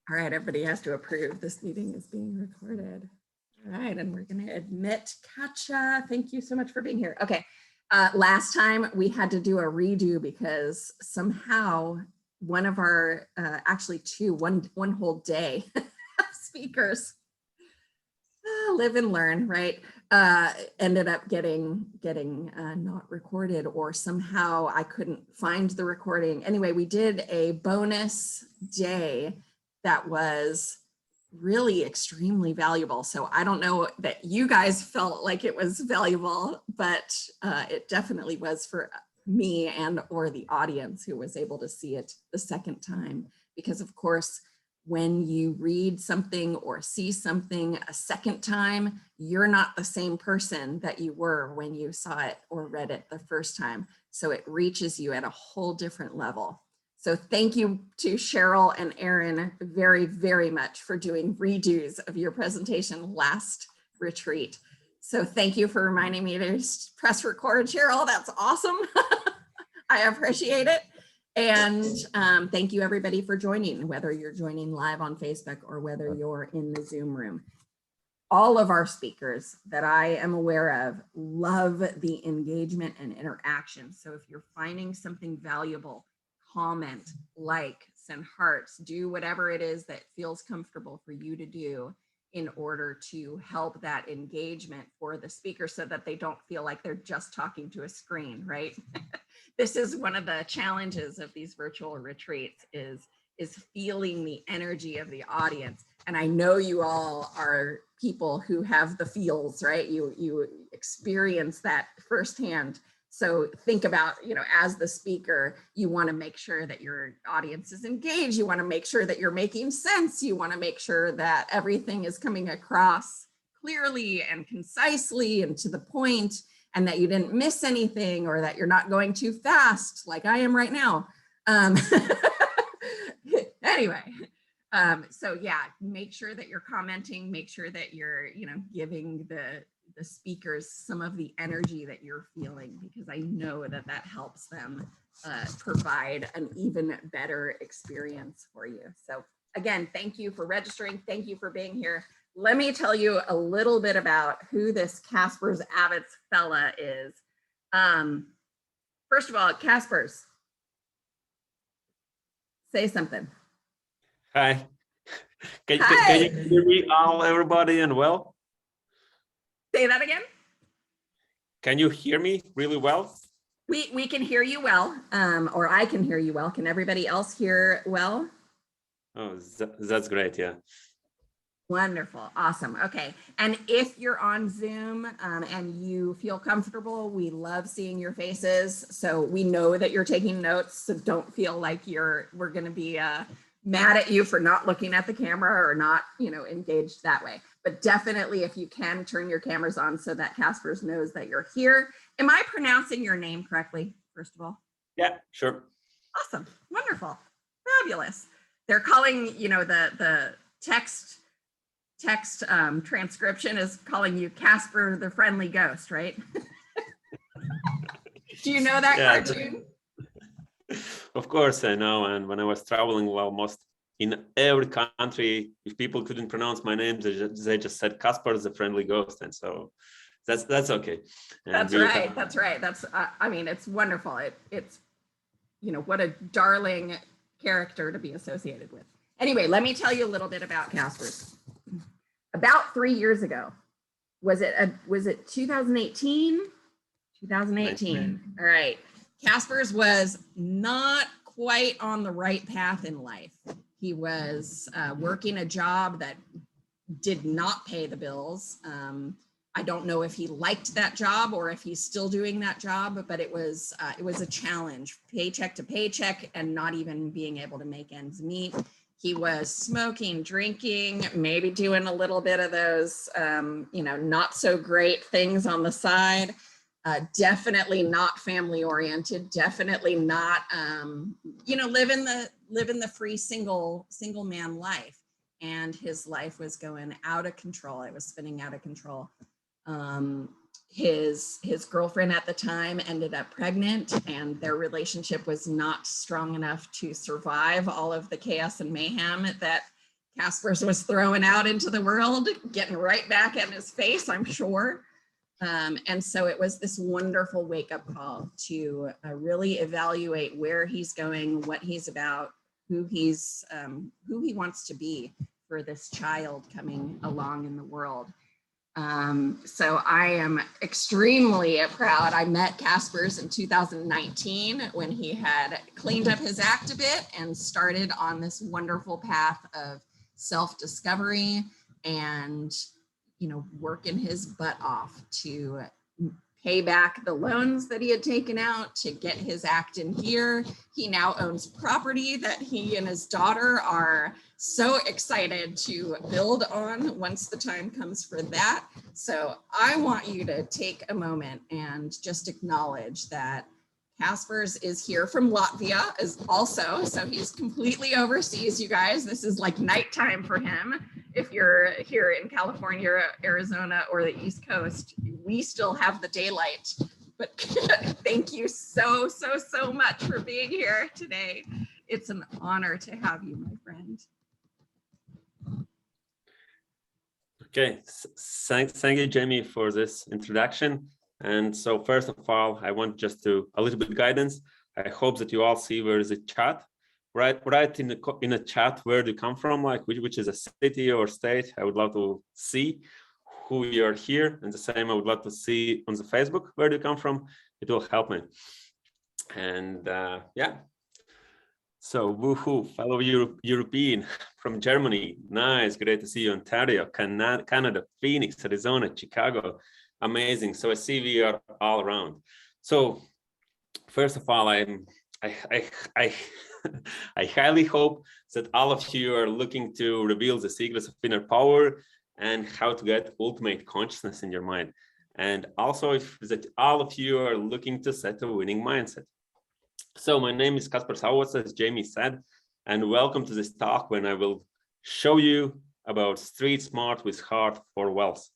All right, everybody has to approve. This meeting is being recorded. All right, and we're going to admit Katja. Thank you so much for being here. Okay, last time we had to do a redo because somehow one of our, actually one whole day speakers, live and learn, right? Ended up getting not recorded, or somehow I couldn't find the recording. Anyway, we did a bonus day that was really extremely valuable. So I don't know that you guys felt like it was valuable, but it definitely was for me and or the audience who was able to see it the second time. Because of course, when you read something or see something a second time, you're not the same person that you were when you saw it or read it the first time. So it reaches you at a whole different level. So thank you to Cheryl and Erin very, very much for doing redos of your presentation last retreat. So thank you for reminding me to press record, Cheryl. That's awesome. I appreciate it. And thank you everybody for joining, whether you're joining live on Facebook or whether you're in the Zoom room. All of our speakers that I am aware of love the engagement and interaction. So if you're finding something valuable, comment, like, send hearts, do whatever it is that feels comfortable for you to do in order to help that engagement for the speaker so that they don't feel like they're just talking to a screen, right? This is one of the challenges of these virtual retreats is feeling the energy of the audience. And I know you all are people who have the feels, right? You experience that firsthand. So think about, as the speaker, you want to make sure that your audience is engaged. You want to make sure that you're making sense. You want to make sure that everything is coming across clearly and concisely and to the point, and that you didn't miss anything, or that you're not going too fast like I am right now. Anyway, so yeah, make sure that you're commenting, make sure that you're, giving the speakers some of the energy that you're feeling, because I know that that helps them provide an even better experience for you. So again, thank you for registering. Thank you for being here. Let me tell you a little bit about who this Kaspars Avots fella is. First of all, Kaspars, say something. Hi. Can you hear me, everybody, and well? Say that again. Can you hear me really well? We can hear you well, or I can hear you well. Can everybody else hear well? Oh, that's great, yeah. Wonderful, awesome, okay. And if you're on Zoom and you feel comfortable, we love seeing your faces. So we know that you're taking notes, so don't feel like we're gonna be mad at you for not looking at the camera or not, engaged that way. But definitely, if you can, turn your cameras on so that Kaspars knows that you're here. Am I pronouncing your name correctly, first of all? Yeah, sure. Awesome, wonderful, fabulous. They're calling, the text transcription is calling you Kaspar the Friendly Ghost, right? Do you know that cartoon? Of course I know, and when I was traveling almost in every country, if people couldn't pronounce my name, they just said Kaspar the Friendly Ghost, and so that's okay. And that's right. That's right. That's I mean, it's wonderful. It's what a darling character to be associated with. Anyway, let me tell you a little bit about Kaspars. About 3 years ago, was it 2018? 2018. All right. Kaspars was not quite on the right path in life. He was working a job that did not pay the bills. I don't know if he liked that job or if he's still doing that job, but it was a challenge, paycheck to paycheck, and not even being able to make ends meet. He was smoking, drinking, maybe doing a little bit of those, not so great things on the side. Definitely not family oriented. Definitely not, living the free single man life. And his life was going out of control. It was spinning out of control. his girlfriend at the time ended up pregnant, and their relationship was not strong enough to survive all of the chaos and mayhem that Kaspars was throwing out into the world, getting right back in his face, I'm sure. And so it was this wonderful wake-up call to really evaluate where he's going, what he's about, who he wants to be for this child coming along in the world. So I am extremely proud. I met Kaspars in 2019 when he had cleaned up his act a bit and started on this wonderful path of self-discovery and, you know, working his butt off to pay back the loans that he had taken out to get his act in gear. He now owns property that he and his daughter are so excited to build on once the time comes for that. So I want you to take a moment and just acknowledge that Kaspars is here from Latvia as also, so he's completely overseas, you guys. This is like nighttime for him. If you're here in California, Arizona, or the East Coast, we still have the daylight. But thank you so much for being here today. It's an honor to have you, my friend. Okay, thank you, Jamie, for this introduction. And so first of all, I want just to a little bit guidance. I hope that you all see where is the chat. Right in the chat, where do you come from, like which is a city or state. I would love to see who you are here, and the same I would love to see on the Facebook, where do you come from. It will help me. And yeah, so woohoo, fellow European from Germany, nice, great to see you. Ontario, Canada, Phoenix, Arizona, Chicago, amazing. So I see we are all around. So first of all, I highly hope that all of you are looking to reveal the secrets of inner power and how to get ultimate consciousness in your mind. And also that all of you are looking to set a winning mindset. So my name is Kaspars Avots, as Jamie said, and welcome to this talk when I will show you about street smart with heart for wealth.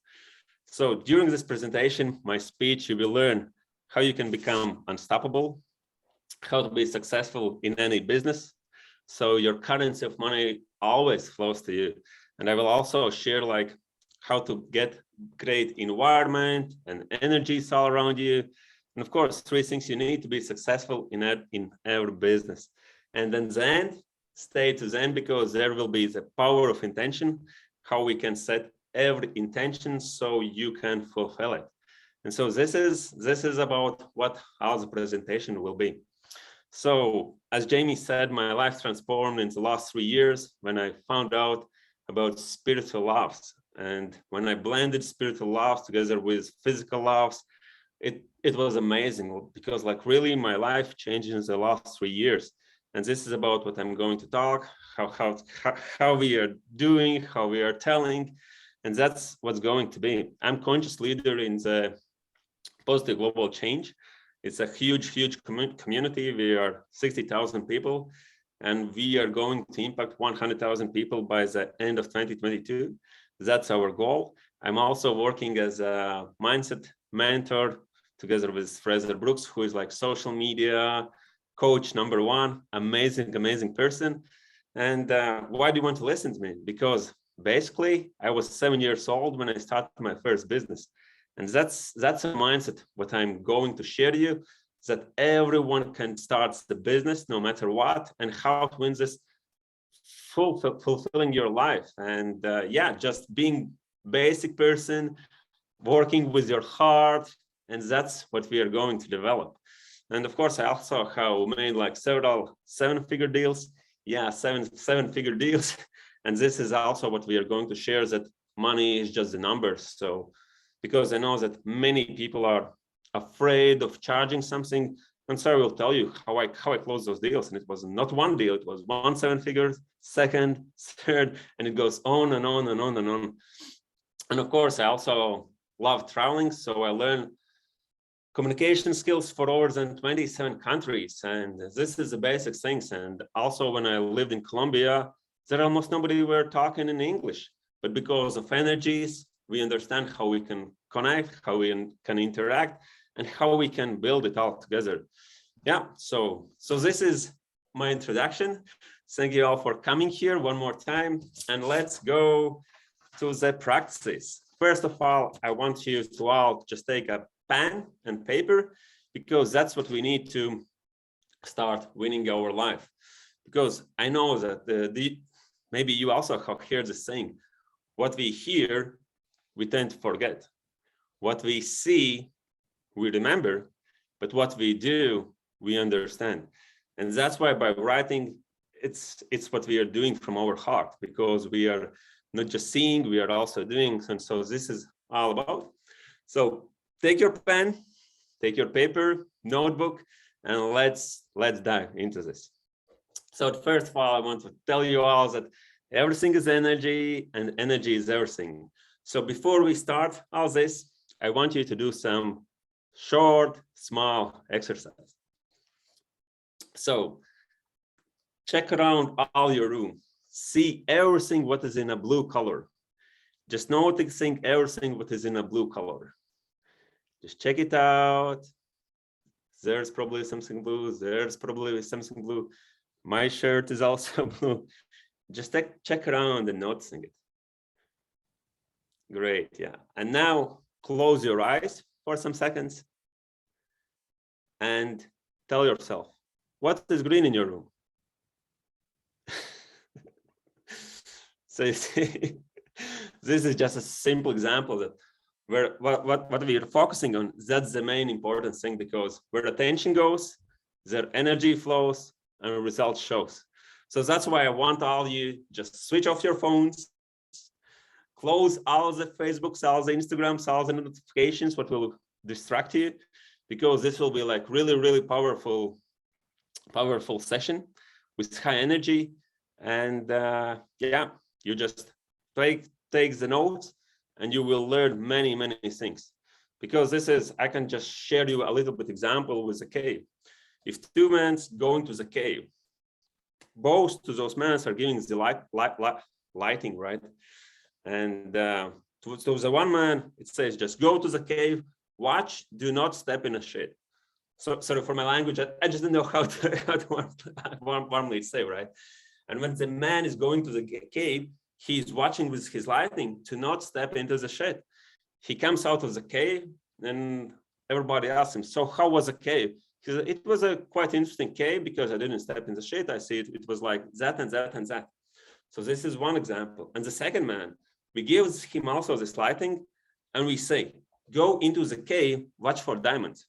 So during this presentation, my speech, you will learn how you can become unstoppable, how to be successful in any business, so your currency of money always flows to you. And I will also share like how to get great environment and energies all around you. And of course, 3 things you need to be successful in every business. And then the end, stay to the end, because there will be the power of intention, how we can set every intention so you can fulfill it. And so this is about how the presentation will be. So as Jamie said, my life transformed in the last 3 years when I found out about spiritual laws. And when I blended spiritual laws together with physical laws, it was amazing, because like really my life changed in the last 3 years. And this is about what I'm going to talk, how we are doing, how we are telling, and that's what's going to be. I'm conscious leader in the positive global change. It's a huge community. We are 60,000 people, and we are going to impact 100,000 people by the end of 2022. That's our goal. I'm also working as a mindset mentor together with Fraser Brooks, who is like social media coach #1, amazing person. And why do you want to listen to me? Because basically I was 7 years old when I started my first business. And that's a mindset, what I'm going to share you, that everyone can start the business no matter what, and how to win this fulfilling your life. And yeah, just being basic person, working with your heart, and that's what we are going to develop. And of course, I also have made like several 7-figure deals. Yeah, seven-figure deals. And this is also what we are going to share, that money is just the numbers. So, because I know that many people are afraid of charging something, and so I will tell you how I closed those deals. And it was not one deal, it was 1 7-figure, second, third, and it goes on and on and on and on. And of course, I also love traveling, so I learned communication skills for over than 27 countries. And this is the basic things. And also when I lived in Colombia, there almost nobody were talking in English, but because of energies, we understand how we can connect, how we can interact, and how we can build it all together. Yeah, so this is my introduction. Thank you all for coming here one more time, and let's go to the practices. First of all, I want you to all just take a pen and paper, because that's what we need to start winning our life. Because I know that maybe you also have heard the saying, what we hear, we tend to forget. What we see, we remember, but what we do, we understand. And that's why by writing, it's what we are doing from our heart, because we are not just seeing, we are also doing. And so this is all about. So take your pen, take your paper, notebook, and let's dive into this. So first of all, I want to tell you all that everything is energy, and energy is everything. So before we start all this, I want you to do some short, small exercise. So check around all your room. See everything what is in a blue color. Just noticing everything what is in a blue color. Just check it out. There's probably something blue. There's probably something blue. My shirt is also blue. Just check around and noticing it. Great, yeah. And now close your eyes for some seconds and tell yourself, what is green in your room? So you see, this is just a simple example that where what we are focusing on, that's the main important thing, because where attention goes, their energy flows and result shows. So that's why I want all you just switch off your phones, close all the Facebooks, all the Instagrams, all the notifications, what will distract you, because this will be like really powerful session with high energy. And yeah, you just take the notes and you will learn many things, because this is, I can just share you a little bit example with the cave. If two men go into the cave, both to those men are giving the lighting, right? And to the one man, it says, just go to the cave, watch, do not step in a shit. So sorry for my language, I just didn't know how to warmly say, right? And when the man is going to the cave, he's watching with his lighting to not step into the shit. He comes out of the cave and everybody asks him, so how was the cave? He said, it was a quite interesting cave because I didn't step in the shit. I see it was like that and that and that. So this is one example. And the second man, we give him also this lighting and we say, go into the cave, watch for diamonds.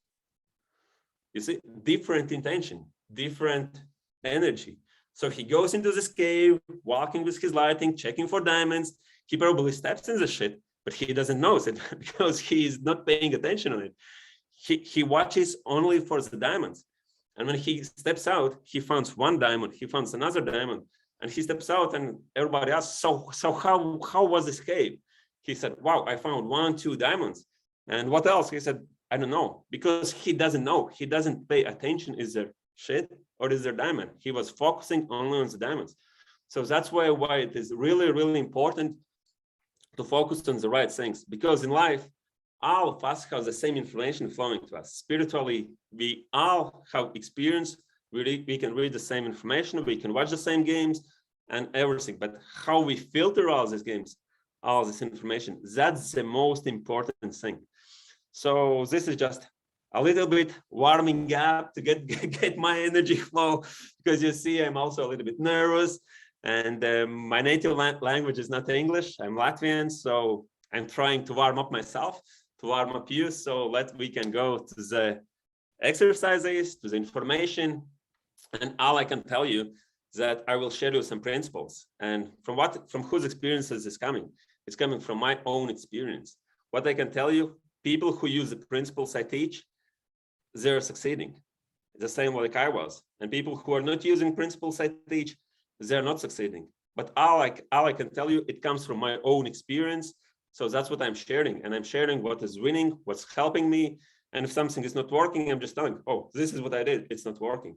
You see, different intention, different energy. So he goes into this cave, walking with his lighting, checking for diamonds. He probably steps in the shit, but he doesn't know it because he's not paying attention on it. He watches only for the diamonds. And when he steps out, he finds one diamond, he finds another diamond, and he steps out and everybody asks, so how was this cave? He said, wow, I found 1, 2 diamonds. And what else? He said, I don't know, because he doesn't know. He doesn't pay attention. Is there shit or is there diamond? He was focusing only on the diamonds. So that's why it is really important to focus on the right things, because in life, all of us have the same information flowing to us. Spiritually, we all have experience. We can read the same information, we can watch the same games and everything, but how we filter all these games, all this information, that's the most important thing. So this is just a little bit warming up to get my energy flow, because you see, I'm also a little bit nervous, and my native language is not English. I'm Latvian, so I'm trying to warm up myself, to warm up you. So we can go to the exercises, to the information, and all I can tell you is that I will share you some principles. And from whose experiences is coming? It's coming from my own experience. What I can tell you, people who use the principles I teach, they're succeeding the same like I was. And people who are not using principles I teach, they're not succeeding. But all I can tell you, it comes from my own experience. So that's what I'm sharing. And I'm sharing what is winning, what's helping me. And if something is not working, I'm just telling, oh, this is what I did. It's not working.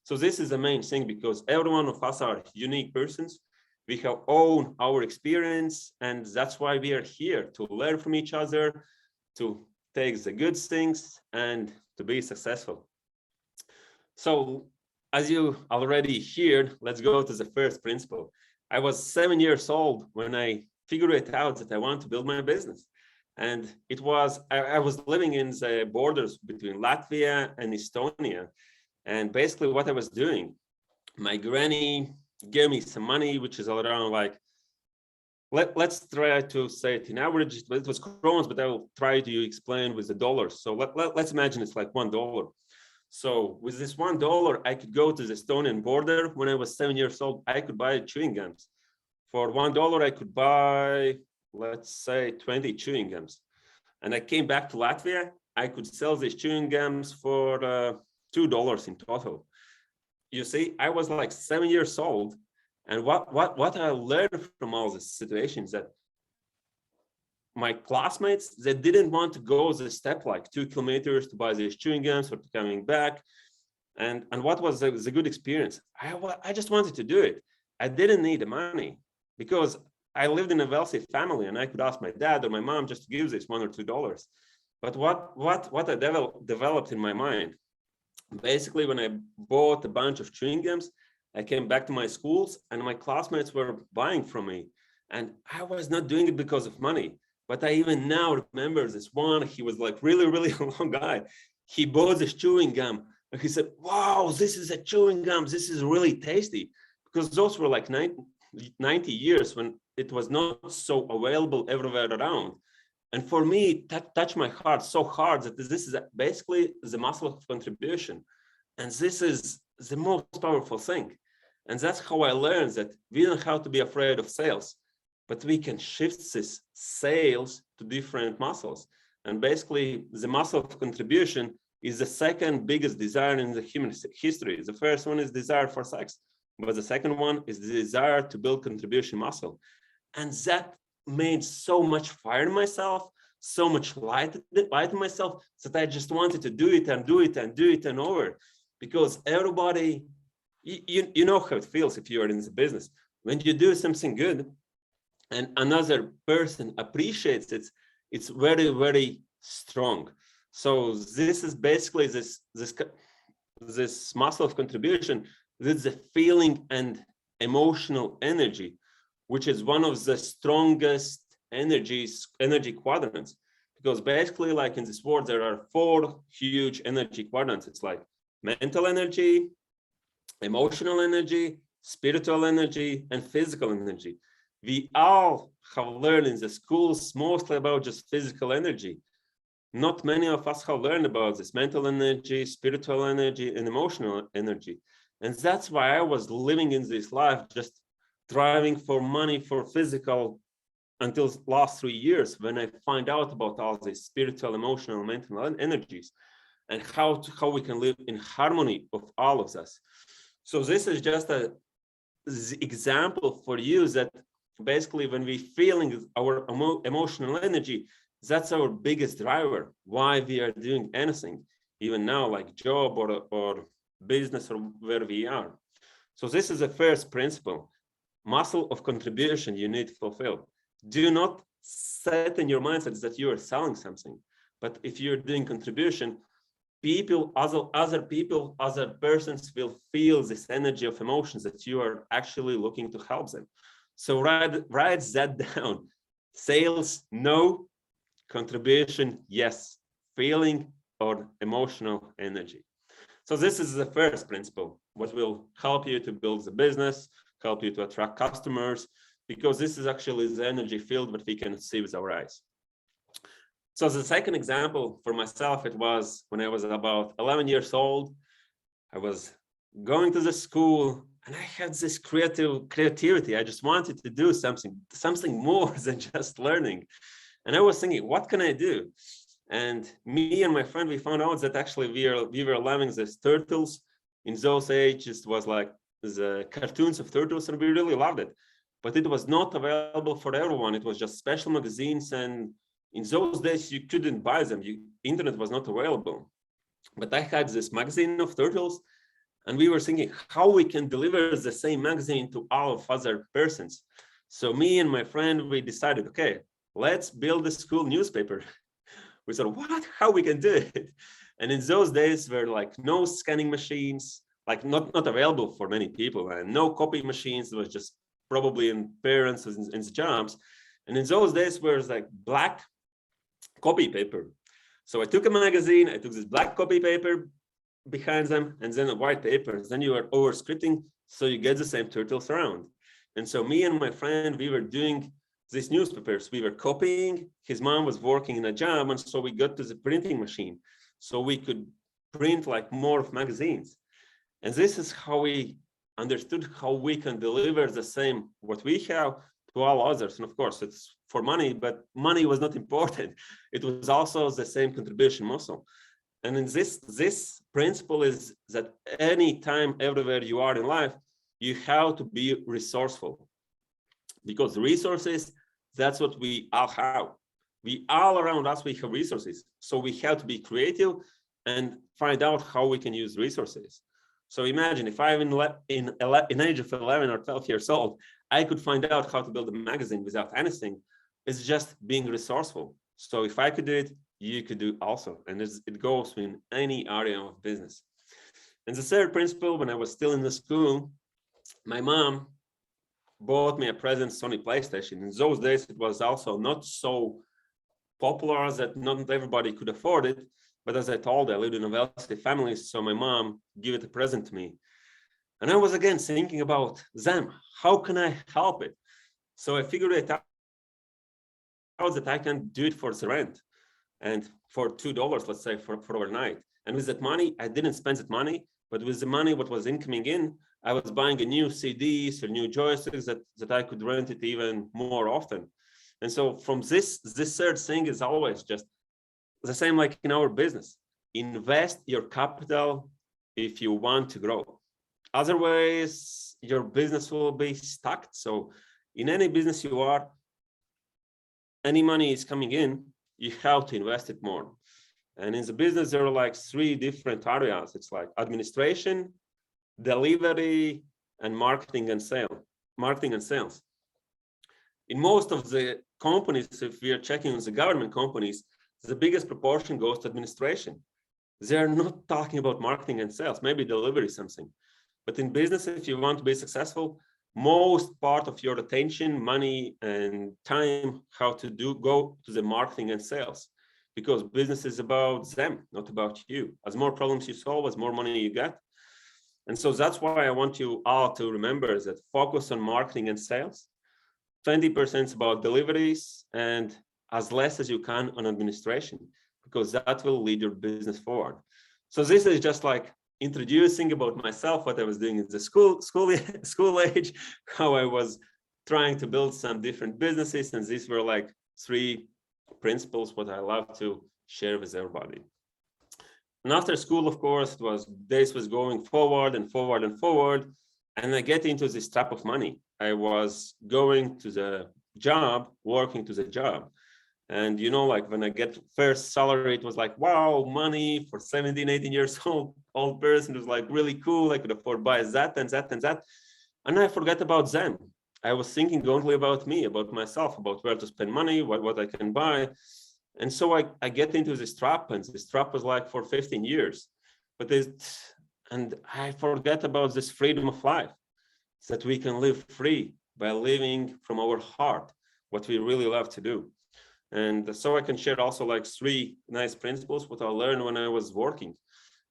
So this is the main thing, because every one of us are unique persons. We have own our experience. And that's why we are here, to learn from each other, to take the good things and to be successful. So as you already heard, let's go to the first principle. I was 7 years old when I figured it out that I want to build my business. And it was, I was living in the borders between Latvia and Estonia. And basically what I was doing, my granny gave me some money, which is around like, let's try to say it in average, it was crowns, but I will try to explain with the dollars. So let's imagine it's like $1. So with this $1, I could go to the Estonian border. When I was 7 years old, I could buy chewing gums. For $1, I could buy, let's say, 20 chewing gums. And I came back to Latvia. I could sell these chewing gums for $2 in total. You see, I was like 7 years old. And what I learned from all this situation is that my classmates, they didn't want to go the step like 2 kilometers to buy these chewing gums or coming back. And what was the good experience? I just wanted to do it. I didn't need the money because I lived in a wealthy family and I could ask my dad or my mom just to give this $1 or $2. But what I developed in my mind, basically when I bought a bunch of chewing gums, I came back to my schools and my classmates were buying from me. And I was not doing it because of money. But I even now remember this one, he was like really, really a long guy. He bought this chewing gum and he said, wow, this is a chewing gum. This is really tasty. Because those were like 90 years when it was not so available everywhere around. And for me, that touched my heart so hard that this is basically the muscle of contribution. And this is the most powerful thing. And that's how I learned that we don't have to be afraid of sales, but we can shift this sales to different muscles. And basically the muscle of contribution is the second biggest desire in the human history. The first one is desire for sex, but the second one is the desire to build contribution muscle. And that made so much fire in myself, so much light in myself that I just wanted to do it and do it and do it and over. Because everybody, you know how it feels if you are in the business. When you do something good, and another person appreciates it, it's very, very strong. So this is basically this muscle of contribution. This is the feeling and emotional energy, which is one of the strongest energy quadrants. Because basically, like in this world, there are 4 huge energy quadrants. It's like mental energy, emotional energy, spiritual energy, and physical energy. We all have learned in the schools mostly about just physical energy. Not many of us have learned about this mental energy, spiritual energy, and emotional energy. And that's why I was living in this life, just driving for money for physical until last 3 years when I find out about all these spiritual, emotional, mental energies and how we can live in harmony of all of this. So this is just an example for you that basically when we feeling our emotional energy, that's our biggest driver, why we are doing anything, even now like job or business or where we are. So this is the first principle, muscle of contribution you need to fulfill. Do not set in your mindset that you are selling something, but if you're doing contribution, other persons will feel this energy of emotions that you are actually looking to help them. So write that down. Sales, no. Contribution, yes. Feeling or emotional energy. So this is the first principle, what will help you to build the business, help you to attract customers, because this is actually the energy field that we can see with our eyes. So the second example for myself, it was when I was about 11 years old. I was going to the school and I had this creativity. I just wanted to do something more than just learning. And I was thinking, what can I do? And me and my friend, we found out that actually we were loving these turtles. In those ages, it was like the cartoons of turtles, and we really loved it. But it was not available for everyone. It was just special magazines, and in those days you couldn't buy them. Internet was not available. But I had this magazine of turtles, and we were thinking how we can deliver the same magazine to all of other persons. So me and my friend, we decided, okay, let's build a school newspaper. We thought, what? How we can do it? And in those days, were like no scanning machines, like not available for many people, and no copy machines. It was just probably in parents in the jobs. And in those days, where it's like black copy paper. So I took a magazine, I took this black copy paper behind them, and then a white paper. Then you are over scripting, so you get the same turtles around. And so me and my friend, we were doing these newspapers. We were copying. His mom was working in a job, and so we got to the printing machine, so we could print like more of magazines. And this is how we understood how we can deliver the same what we have to all others. And of course, it's for money, but money was not important. It was also the same contribution muscle. And in this principle is that anytime, everywhere you are in life, you have to be resourceful, because resources, that's what we all have. We all around us, we have resources. So we have to be creative and find out how we can use resources. So imagine if I'm in age of 11 or 12 years old, I could find out how to build a magazine without anything. It's just being resourceful. So if I could do it, you could do also. And it goes in any area of business. And the third principle, when I was still in the school, my mom bought me a present Sony PlayStation. In those days, it was also not so popular that not everybody could afford it. But as I told you, I lived in a wealthy family, so my mom gave it a present to me. And I was again thinking about them. How can I help it? So I figured it out that I can do it for the rent and for $2, let's say, for overnight. And with that money, I didn't spend that money, but with the money what was incoming in, I was buying a new CDs or new joysticks that I could rent it even more often. And so from this third thing is always just the same like in our business. Invest your capital if you want to grow. Otherwise, your business will be stuck. So in any business you are, any money is coming in, you have to invest it more. And in the business, there are like 3 different areas. It's like administration, delivery, and marketing and sales. In most of the companies, if we are checking on the government companies, the biggest proportion goes to administration. They're not talking about marketing and sales, maybe delivery something. But in business, if you want to be successful, most part of your attention, money, and time have to go to the marketing and sales, because business is about them, not about you. As more problems you solve, as more money you get. And so that's why I want you all to remember that focus on marketing and sales, 20% about deliveries, and as less as you can on administration, because that will lead your business forward. So this is just like introducing about myself, what I was doing in the school age, how I was trying to build some different businesses. And these were like 3 principles, what I love to share with everybody. And after school, of course, days was going forward and forward and forward. And I get into this trap of money. I was going to the job, working to the job. And like when I get first salary, it was like, wow, money for 17, 18 years old person. It was like really cool. I could afford buy that and that and that. And I forgot about them. I was thinking only about me, about myself, about where to spend money, what I can buy. And so I get into this trap, and this trap was like for 15 years. And I forget about this freedom of life, that we can live free by living from our heart, what we really love to do. And so I can share also like 3 nice principles, what I learned when I was working.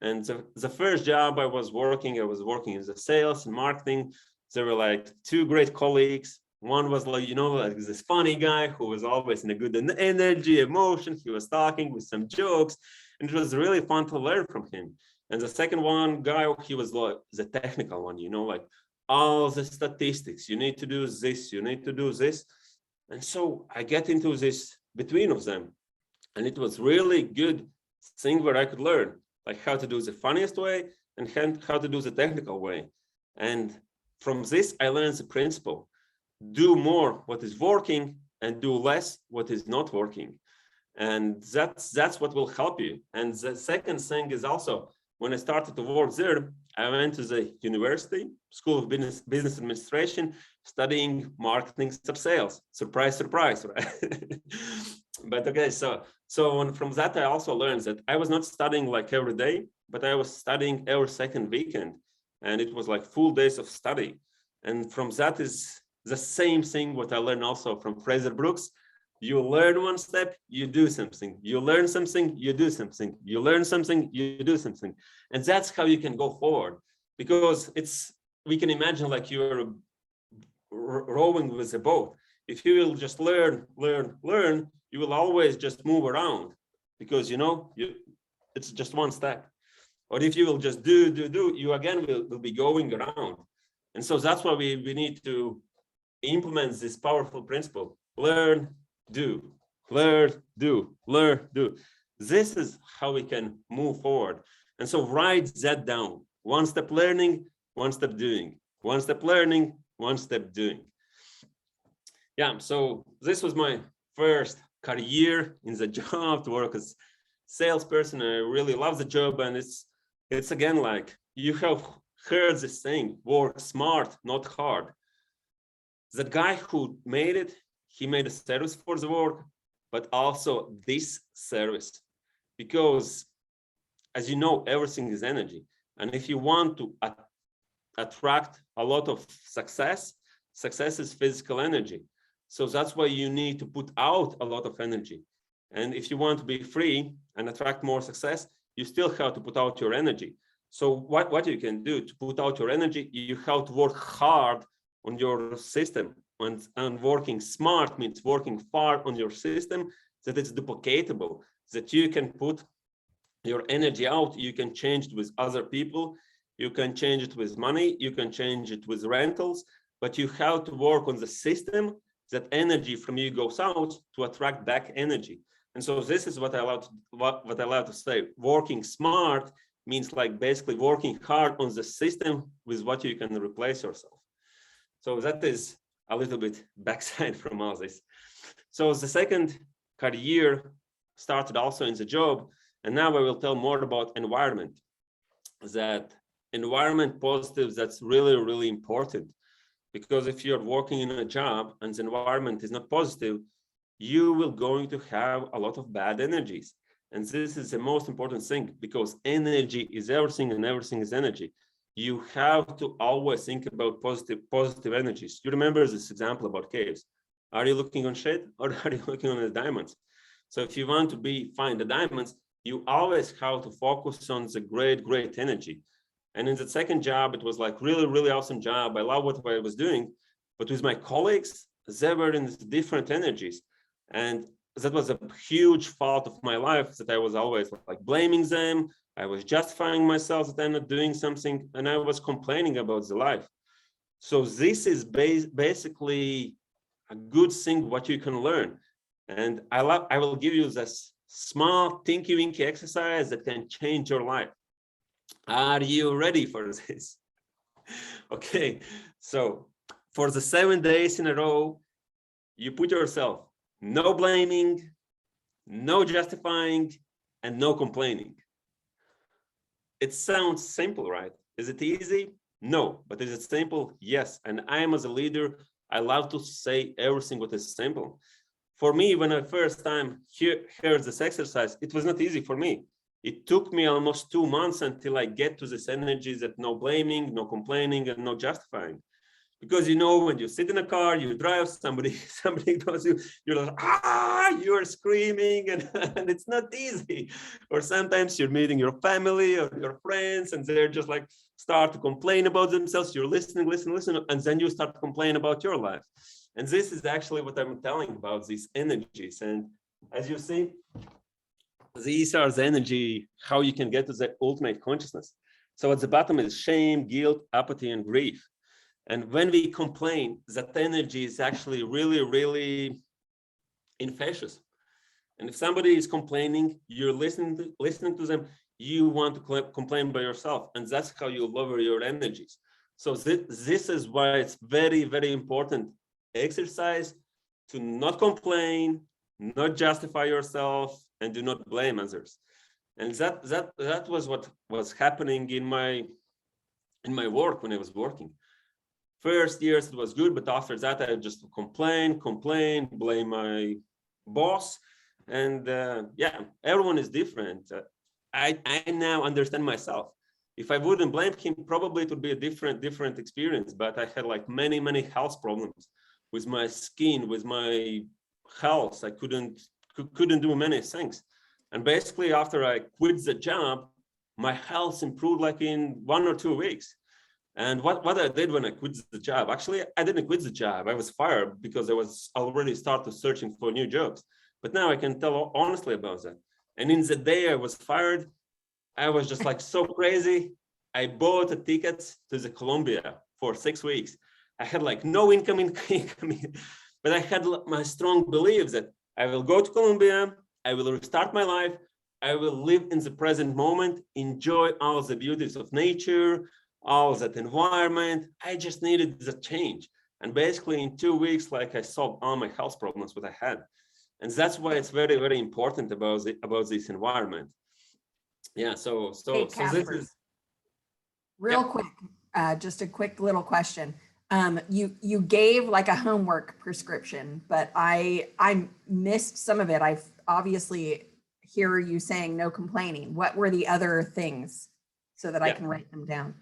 And the first job I was working in the sales and marketing. There were like 2 great colleagues. One was like, like this funny guy who was always in a good energy, emotion. He was talking with some jokes, and it was really fun to learn from him. And the second guy, he was like the technical one, like all the statistics. You need to do this, you need to do this. And so I get into this between of them. And it was really good thing where I could learn like how to do the funniest way and how to do the technical way. And from this, I learned the principle: do more what is working and do less what is not working. And that's what will help you. And the second thing is also, when I started to work there, I went to the university, School of Business Administration, studying marketing sales. Surprise, surprise, right? But okay, from that, I also learned that I was not studying like every day, but I was studying every second weekend. And it was like full days of study. And from that is the same thing what I learned also from Fraser Brooks. You learn one step, you do something. You learn something, you do something. You learn something, you do something. And that's how you can go forward. Because we can imagine like you're rowing with a boat. If you will just learn, you will always just move around because it's just one step. Or if you will just do, you again will be going around. And so that's why we need to implement this powerful principle. Learn, do, learn, do, learn, do. This is how we can move forward. And so write that down. One step learning, one step doing. One step learning, one step doing. Yeah, so this was my first career in the job to work as salesperson. I really love the job, and it's again like you have heard this saying: work smart, not hard. The guy who made it, he made a service for the work, but also this service, because as you know, everything is energy, and if you want to attract a lot of success is physical energy. So that's why you need to put out a lot of energy. And if you want to be free and attract more success, you still have to put out your energy. So what you can do to put out your energy, you have to work hard on your system. And working smart means working hard on your system, that it's duplicatable, that you can put your energy out, you can change it with other people, you can change it with money, you can change it with rentals, but you have to work on the system that energy from you goes out to attract back energy. And so this is what I love to say. Working smart means like basically working hard on the system with what you can replace yourself. So that is a little bit backside from all this. So the second career started also in the job, and now I will tell more about environment. That environment positive, that's really, really important. Because if you're working in a job and the environment is not positive, you will going to have a lot of bad energies. And this is the most important thing, because energy is everything and everything is energy. You have to always think about positive energies. You remember this example about caves. Are you looking on shit or are you looking on the diamonds? So if you want to find the diamonds, you always have to focus on the great energy. And in the second job, it was like really, really awesome job. I love what I was doing, but with my colleagues, they were in different energies. And that was a huge fault of my life, that I was always like blaming them. I was justifying myself that I'm not doing something, and I was complaining about the life. So this is basically a good thing what you can learn. And I will give you this small tinky winky exercise that can change your life. Are you ready for this? Okay, so for the 7 days in a row, you put yourself no blaming, no justifying, and no complaining. It sounds simple, right? Is it easy? No, but is it simple? Yes. And I am as a leader, I love to say everything what is simple. For me, when I first time heard this exercise, it was not easy for me. It took me almost 2 months until I get to this energy that no blaming, no complaining, and no justifying. Because when you sit in a car, you drive, somebody does you're like, you're screaming, and it's not easy. Or sometimes you're meeting your family or your friends, and they're just like start to complain about themselves. You're listening, and then you start to complain about your life. And this is actually what I'm telling about, these energies. And as you see, these are the energy, how you can get to the ultimate consciousness. So at the bottom is shame, guilt, apathy, and grief. And when we complain, that energy is actually really, really infectious. And if somebody is complaining, you're listening to them, you want to complain by yourself. And that's how you lower your energies. So this is why it's very, very important exercise to not complain, not justify yourself, and do not blame others. And that was what was happening in my in my work when I was working. First years it was good, but after that I just complain, blame my boss, and yeah, everyone is different. I now understand myself. If I wouldn't blame him, probably it would be a different experience. But I had like many health problems with my skin, with my health. I couldn't do many things. And basically after I quit the job, my health improved like in 1 or 2 weeks. And what I did when I quit the job, actually, I didn't quit the job. I was fired because I was already started searching for new jobs. But now I can tell honestly about that. And in the day I was fired, I was just like so crazy. I bought a ticket to the Colombia for 6 weeks. I had like no income, but I had my strong beliefs that I will go to Colombia, I will restart my life, I will live in the present moment, enjoy all the beauties of nature, all that environment. I just needed the change. And basically in 2 weeks, like I solved all my health problems what I had. And that's why it's very important about this environment. Yeah, so this is real quick, just a quick little question. You gave like a homework prescription, but I missed some of it. I obviously hear you saying no complaining. What were the other things so that I can write them down?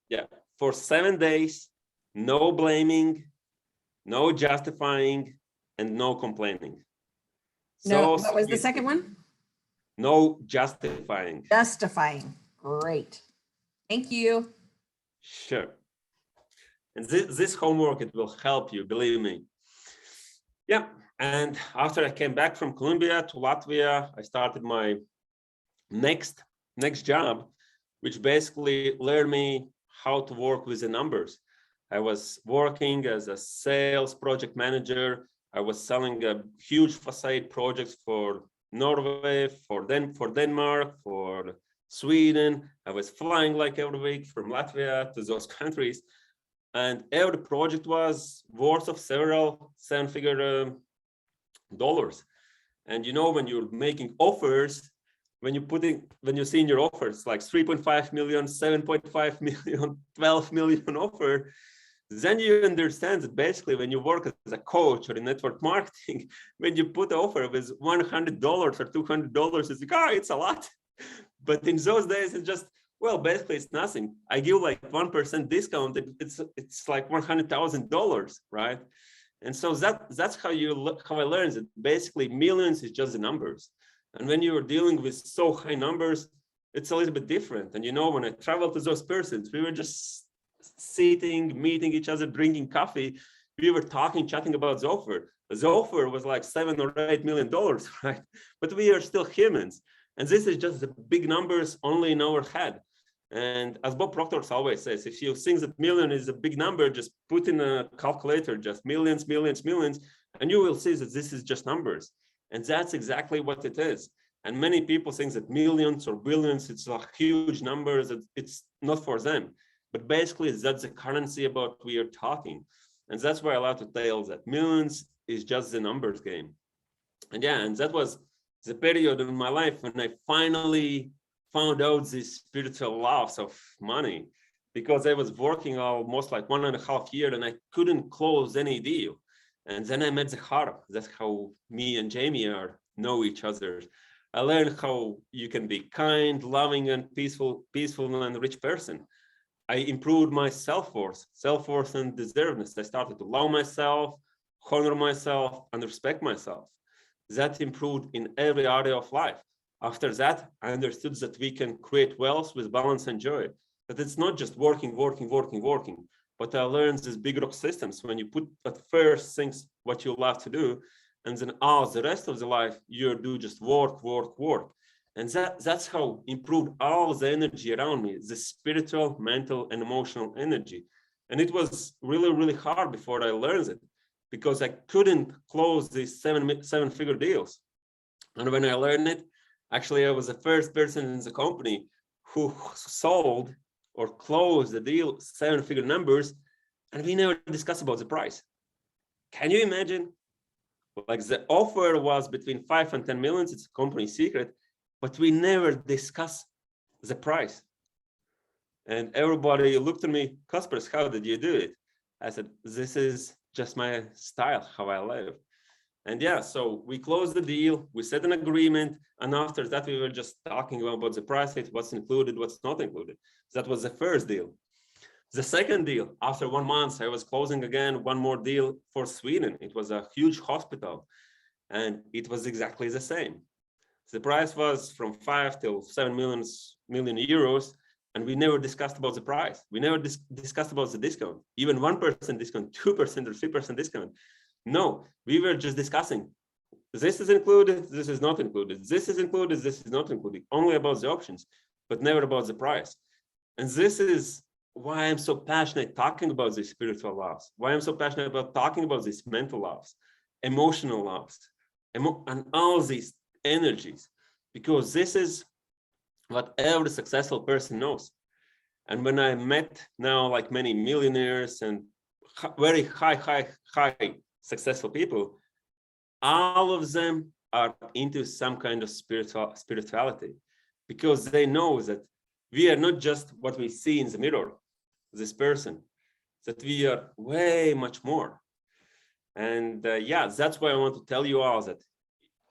Yeah, for 7 days, no blaming, no justifying, and no complaining. No, what was the second one? No justifying. Justifying. Great. Thank you. Sure. And this homework, it will help you, believe me. Yeah. And after I came back from Colombia to Latvia, I started my next job, which basically learned me how to work with the numbers. I was working as a sales project manager. I was selling a huge facade projects for Norway, for Denmark, for Sweden. I was flying like every week from Latvia to those countries. And every project was worth of several seven-figure dollars. And you know, when you're making offers, when you see in your offers like 3.5 million, 7.5 million, 12 million offer, then you understand that basically when you work as a coach or in network marketing, when you put an offer with $100 or $200, it's like, it's a lot. But in those days, it's just, well, basically it's nothing. I give like 1% discount. It's like $100,000, right? And so that's how I learned that basically millions is just the numbers. And when you're dealing with so high numbers, it's a little bit different. And you know, when I traveled to those persons, we were just sitting, meeting each other, drinking coffee. We were chatting about the offer. The offer was like $7 or $8 million, right? But we are still humans. And this is just the big numbers only in our head. And as Bob Proctor always says, if you think that million is a big number, just put in a calculator, just millions, and you will see that this is just numbers. And that's exactly what it is. And many people think that millions or billions, it's a huge number, that it's not for them. But basically, that's the currency about we are talking. And that's why I love to tell that millions is just the numbers game. And yeah, and that was the period in my life when I finally found out this spiritual loss of money, because I was working almost like 1.5 years and I couldn't close any deal. And then I met Zahara. That's how me and Jamie know each other. I learned how you can be kind, loving, and peaceful and rich person. I improved my self-worth and deservedness. I started to love myself, honor myself, and respect myself. That improved in every area of life. After that, I understood that we can create wealth with balance and joy. That it's not just working, but I learned these big rock systems. When you put at first things what you love to do, and then the rest of the life, you do just work. And that's how improved all the energy around me, the spiritual, mental, and emotional energy. And it was really hard before I learned it, because I couldn't close these seven-figure deals. And when I learned it, actually, I was the first person in the company who sold or closed the deal 7-figure numbers, and we never discussed about the price. Can you imagine? Like the offer was between 5 and 10 million. It's a company secret, but we never discuss the price. And everybody looked at me, Kaspars, how did you do it? I said, this is just my style, how I live. And yeah, so we closed the deal, we set an agreement, and after that, we were just talking about the price, what's included, what's not included. That was the first deal. The second deal, after 1 month, I was closing again one more deal for Sweden. It was a huge hospital, and it was exactly the same. The price was from 5 till 7 million euros, and we never discussed about the price. We never discussed about the discount, even 1% discount, 2% or 3% discount. No, we were just discussing. This is included, this is not included. This is included, this is not included. Only about the options, but never about the price. And this is why I'm so passionate talking about these spiritual laws, why I'm so passionate about talking about these mental laws, emotional laws, and all these energies, because this is what every successful person knows. And when I met now like many millionaires and very high successful people, all of them are into some kind of spirituality, because they know that we are not just what we see in the mirror, this person, that we are way much more. And yeah, that's why I want to tell you all that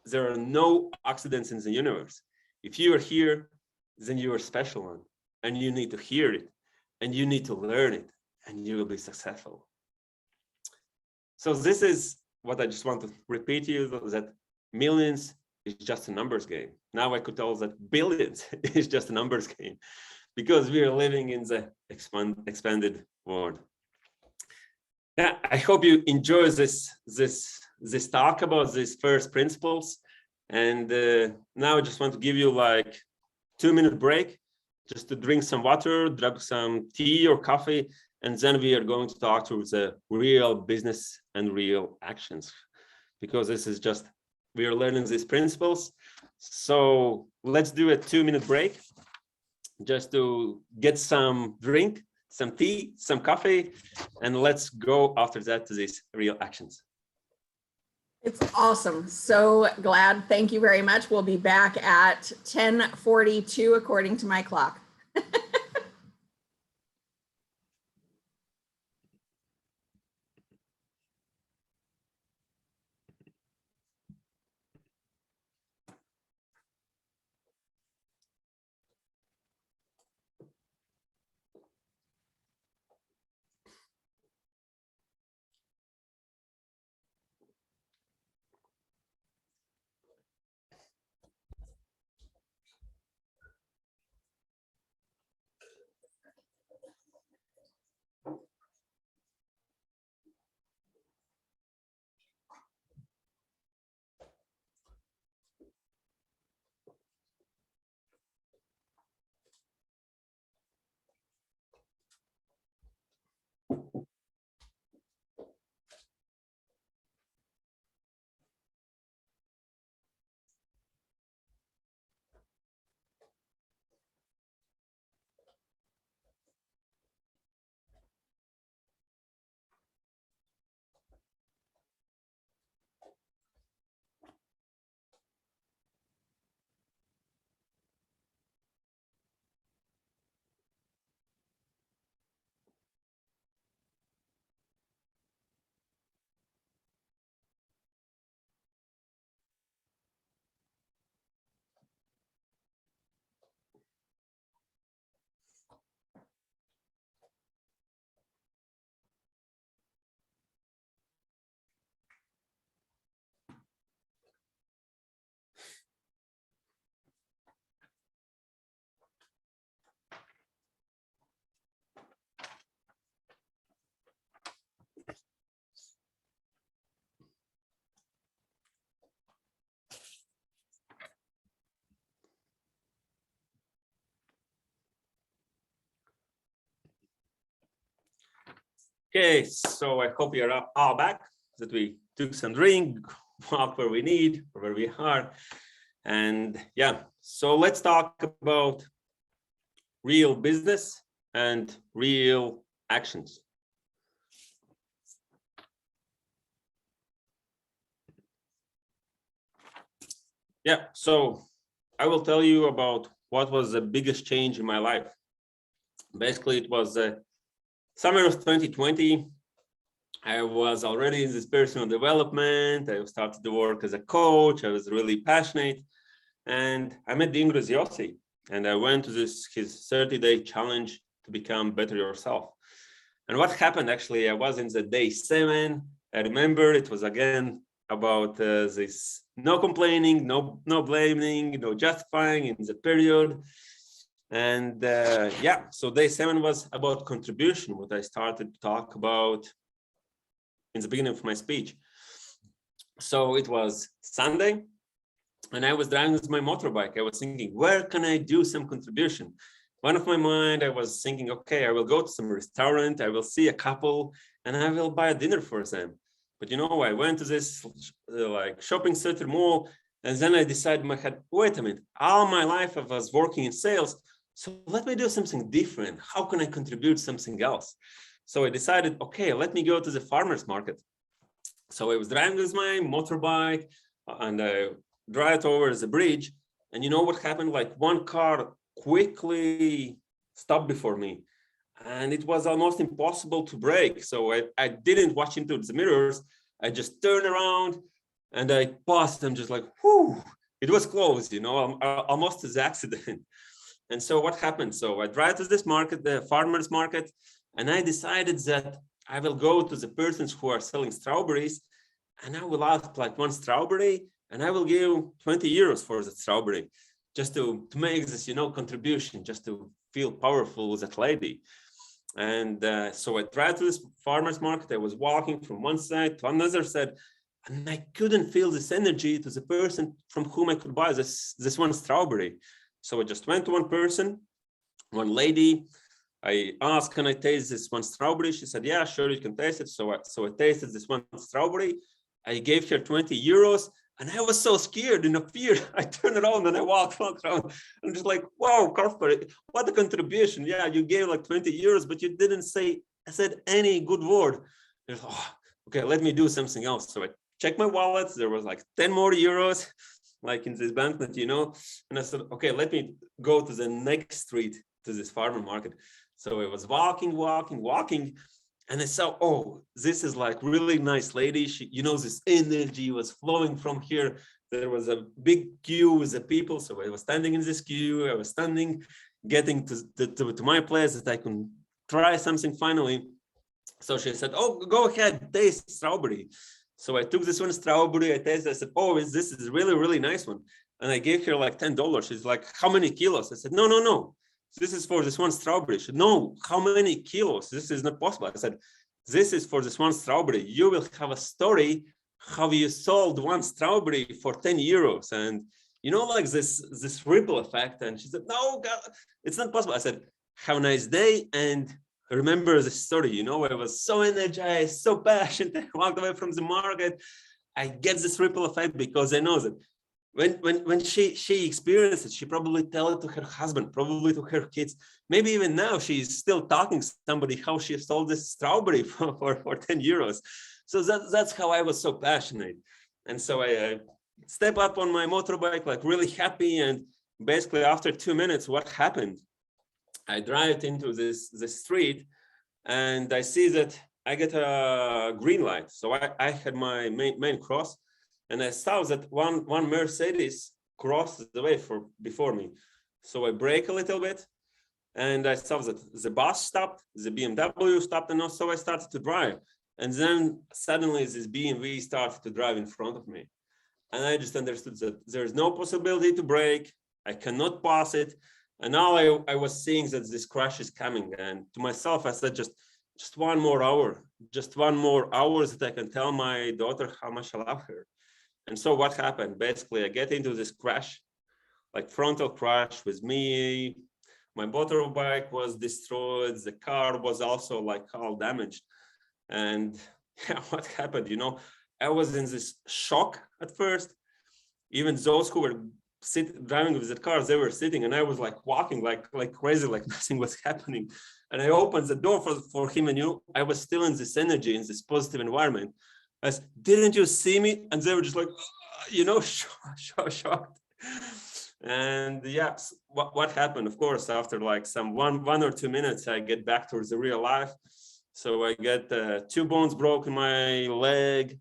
there are no accidents in the universe. If you are here, then you are a special one, and you need to hear it, and you need to learn it, and you will be successful. So this is what I just want to repeat to you, that millions is just a numbers game. Now I could tell that billions is just a numbers game, because we are living in the expanded world. Yeah, I hope you enjoy this talk about these first principles. And now I just want to give you like 2-minute break, just to drink some water, drink some tea or coffee, and then we are going to talk through the real business and real actions, because this is just, we are learning these principles. So let's do a 2-minute break, just to get some drink, some tea, some coffee, and let's go after that to these real actions. It's awesome. So glad. Thank you very much. We'll be back at 10:42 according to my clock. Okay, so I hope you're all back, that we took some drink, walk where we need, where we are. And yeah, so let's talk about real business and real actions. Yeah, so I will tell you about what was the biggest change in my life. Basically, it was summer of 2020. I was already in this personal development. I started to work as a coach. I was really passionate. And I met the English Yossi, and I went to his 30-day challenge to become better yourself. And what happened, actually, I was in the day 7. I remember it was again about this no complaining, no blaming, no justifying in the period. And so day 7 was about contribution, what I started to talk about in the beginning of my speech. So it was Sunday, and I was driving with my motorbike. I was thinking, where can I do some contribution? One of my mind, I was thinking, okay, I will go to some restaurant, I will see a couple, and I will buy a dinner for them. But I went to this like shopping center mall, and then I decided in my head, wait a minute, all my life I was working in sales, so let me do something different. How can I contribute something else? So I decided, okay, let me go to the farmer's market. So I was driving with my motorbike, and I drive over the bridge, and you know what happened? Like one car quickly stopped before me, and it was almost impossible to brake. So I didn't watch into the mirrors. I just turned around and I paused. I'm just like, whew, it was close, almost as accident. And so what happened? So I drive to this market, the farmer's market, and I decided that I will go to the persons who are selling strawberries, and I will ask like one strawberry, and I will give 20 euros for the strawberry, just to make this, contribution, just to feel powerful with that lady. And so I tried to this farmer's market. I was walking from one side to another side, and I couldn't feel this energy to the person from whom I could buy this one strawberry. So I just went to one person, one lady. I asked, can I taste this one strawberry? She said, yeah, sure, you can taste it. So I tasted this one strawberry. I gave her 20 euros. And I was so scared and fear. I turned around and I walked around. I'm just like, wow, Kaspar, what a contribution. Yeah, you gave like 20 euros, but you didn't say any good word. Okay, let me do something else. So I checked my wallet. There was like 10 more euros, like in this banknote, And I said, okay, let me go to the next street to this farmer market. So I was walking. And I saw, oh, this is like really nice lady. She, this energy was flowing from here. There was a big queue with the people. So I was standing in this queue. I was getting to my place that I can try something finally. So she said, oh, go ahead, taste strawberry. So I took this one strawberry. I tasted. I said, oh, this is really, really nice one. And I gave her like $10. She's like, how many kilos? I said, no. This is for this one strawberry. She said, no, how many kilos? This is not possible. I said, this is for this one strawberry. You will have a story how you sold one strawberry for 10 euros. And, like this ripple effect. And she said, no, God, it's not possible. I said, have a nice day. And remember the story, I was so energized, so passionate. I walked away from the market. I get this ripple effect because I know that when she experienced it, she probably tell it to her husband, probably to her kids. Maybe even now she's still talking to somebody how she sold this strawberry for 10 euros. So that's how I was so passionate. And so I step up on my motorbike, like really happy. And basically after 2 minutes, what happened? I drive into this street, and I see that I get a green light. So I had my main cross. And I saw that one Mercedes crossed the way before me. So I brake a little bit, and I saw that the bus stopped, the BMW stopped, and also I started to drive. And then suddenly this BMW started to drive in front of me. And I just understood that there's no possibility to brake. I cannot pass it. And now I was seeing that this crash is coming. And to myself, I said, just 1 more hour, just 1 more hour that I can tell my daughter how much I love her. And so what happened? Basically, I get into this crash, like frontal crash with me. My motorbike was destroyed. The car was also like all damaged. And what happened? I was in this shock at first. Even those who were driving with the cars, they were sitting, and I was like walking like crazy, like nothing was happening. And I opened the door for him, and I was still in this energy, in this positive environment. I said, didn't you see me? And they were just like, shocked. And yeah, what happened? Of course, after like some one or 2 minutes, I get back towards the real life. So I get 2 bones broke in my leg.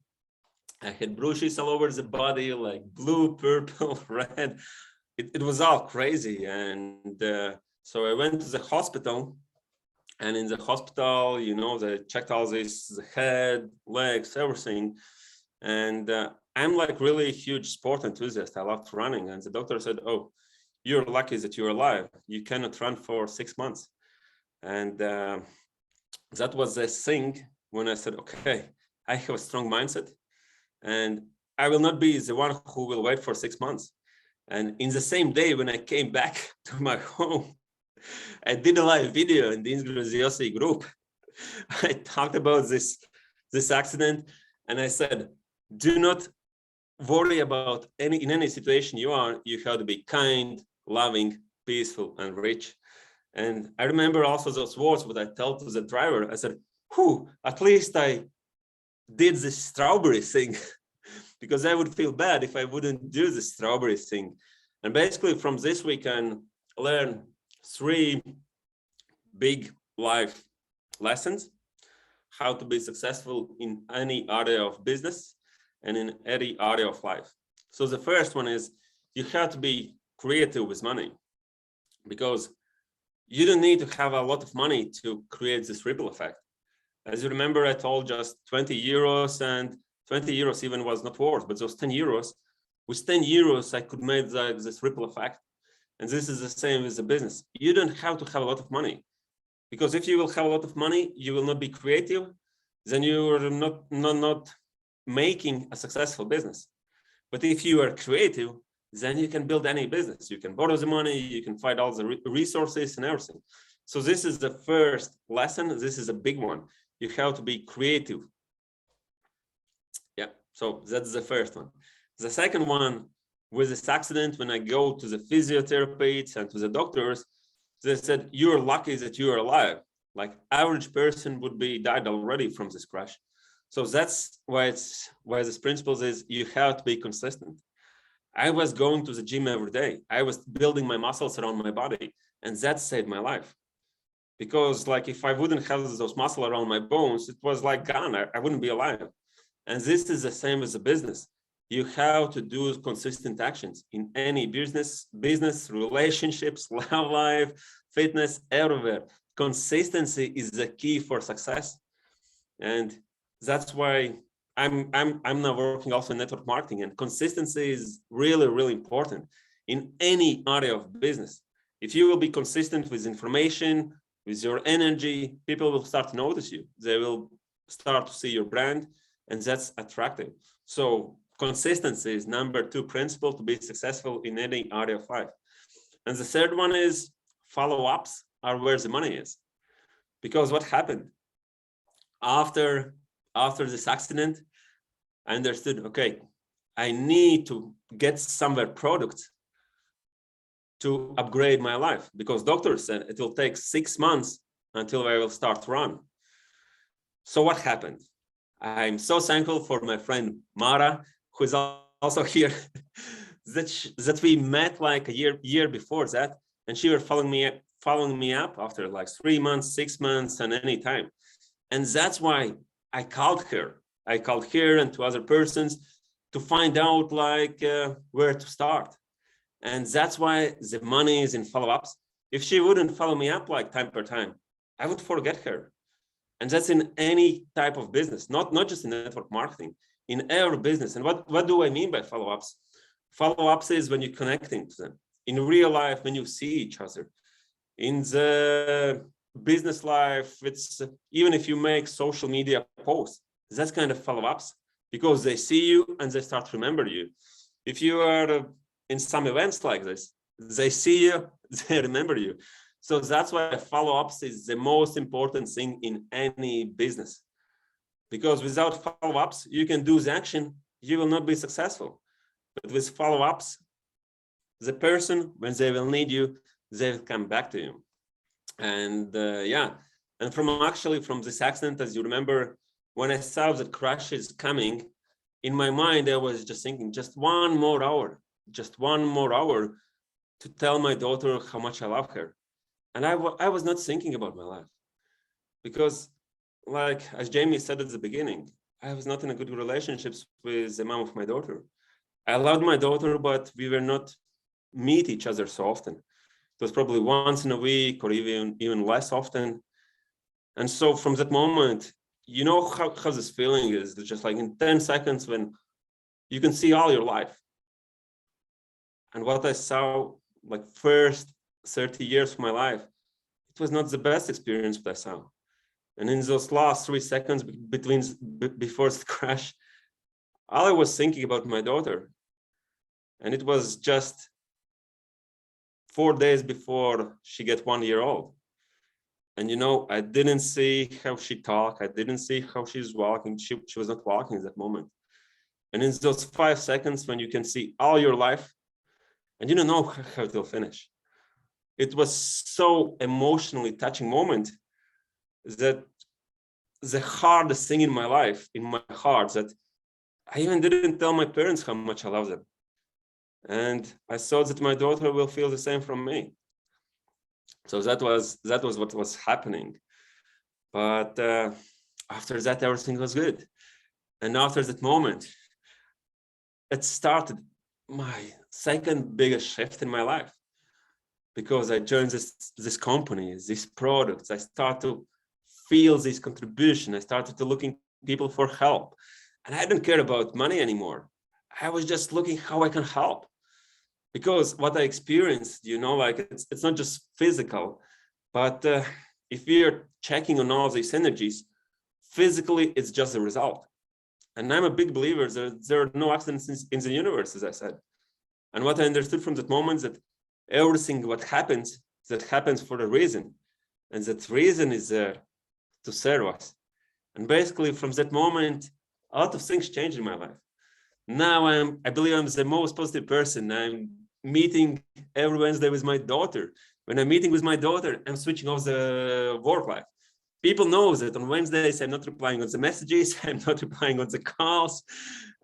I had bruises all over the body, like blue, purple, red. It was all crazy. And so I went to the hospital. And in the hospital, you know, they checked all this, the head, legs, everything. And I'm like really a huge sport enthusiast. I loved running. And the doctor said, oh, you're lucky that you're alive. You cannot run for 6 months. And that was the thing when I said, okay, I have a strong mindset and I will not be the one who will wait for 6 months. And in the same day, when I came back to my home, I did a live video in the Yossi group. I talked about this accident and I said, do not worry about in any situation you have to be kind, loving, peaceful, and rich. And I remember also those words what I told to the driver. I said, whew, at least I did the strawberry thing because I would feel bad if I wouldn't do the strawberry thing. And basically from this we can learn 3 big life lessons, how to be successful in any area of business and in any area of life. So the first one is you have to be creative with money, because you don't need to have a lot of money to create this ripple effect. As you remember, I told just 20 euros and 20 euros even was not worth, but those 10 euros, with 10 euros, I could make this ripple effect. And this is the same as a business. You don't have to have a lot of money, because if you will have a lot of money, you will not be creative, then you are not making a successful business. But if you are creative, then you can build any business. You can borrow the money, you can find all the resources and everything. So this is the first lesson. This is a big one. You have to be creative. Yeah, so that's the first one. The second one, with this accident, when I go to the physiotherapists and to the doctors, they said, you're lucky that you're alive. Like average person would be died already from this crash. So that's why this principle is you have to be consistent. I was going to the gym every day. I was building my muscles around my body, and that saved my life. Because like if I wouldn't have those muscles around my bones, it was like gone. I wouldn't be alive. And this is the same as a business. You have to do consistent actions in any business, relationships, love life, fitness, everywhere. Consistency is the key for success. And that's why I'm now working also in network marketing, and consistency is really, really important in any area of business. If you will be consistent with information, with your energy, people will start to notice you. They will start to see your brand, and that's attractive. So consistency is number 2 principle to be successful in any area of life. And the third one is follow-ups are where the money is. Because what happened after this accident, I understood, okay, I need to get somewhere products to upgrade my life, because doctors said it will take 6 months until I will start to run. So what happened? I'm so thankful for my friend Mara, who is also here, that we met like a year before that, and she was following me up after like 3 months, 6 months, and any time. And that's why I called her. I called her and 2 other persons to find out like where to start. And that's why the money is in follow-ups. If she wouldn't follow me up like time per time, I would forget her. And that's in any type of business, not just in network marketing, in every business. And what do I mean by follow-ups? Follow-ups is when you're connecting to them. In real life, when you see each other. In the business life, it's even if you make social media posts, that's kind of follow-ups, because they see you and they start to remember you. If you are in some events like this, they see you, they remember you. So that's why follow-ups is the most important thing in any business, because without follow-ups, you can do the action, you will not be successful. But with follow-ups, the person, when they will need you, they will come back to you. And yeah, and from this accident, as you remember, when I saw that crash is coming, in my mind, I was just thinking, just one more hour to tell my daughter how much I love her. And I was not thinking about my life because, like, as Jamie said at the beginning, I was not in a good relationships with the mom of my daughter. I loved my daughter, but we were not meet each other so often. It was probably once in a week or even less often. And so from that moment, you know how this feeling is. It's just like in 10 seconds when you can see all your life. And what I saw, like first 30 years of my life, it was not the best experience that I saw. And in those last 3 seconds before the crash, all I was thinking about my daughter. And it was just 4 days before she get 1 year old. And, you know, I didn't see how she talked. I didn't see how she's walking. She was not walking at that moment. And in those 5 seconds when you can see all your life and you don't know how it will finish. It was so emotionally touching moment that the hardest thing in my life, in my heart, that I even didn't tell my parents how much I love them. And I thought that my daughter will feel the same from me. So that was what was happening. But after that, everything was good. And after that moment, it started my second biggest shift in my life, because I joined this company, these products. I started to feel this contribution. I started to looking people for help, and I didn't care about money anymore. I was just looking how I can help, because what I experienced, you know, like it's not just physical, but if we're checking on all these energies, physically, it's just a result. And I'm a big believer that there are no accidents in the universe, as I said. And what I understood from that moment is that everything what happens, that happens for a reason. And that reason is there to serve us. And basically from that moment, a lot of things changed in my life. Now I believe I'm the most positive person. I'm meeting every Wednesday with my daughter. When I'm meeting with my daughter, I'm switching off the work life. People know that on Wednesdays, I'm not replying on the messages, I'm not replying on the calls,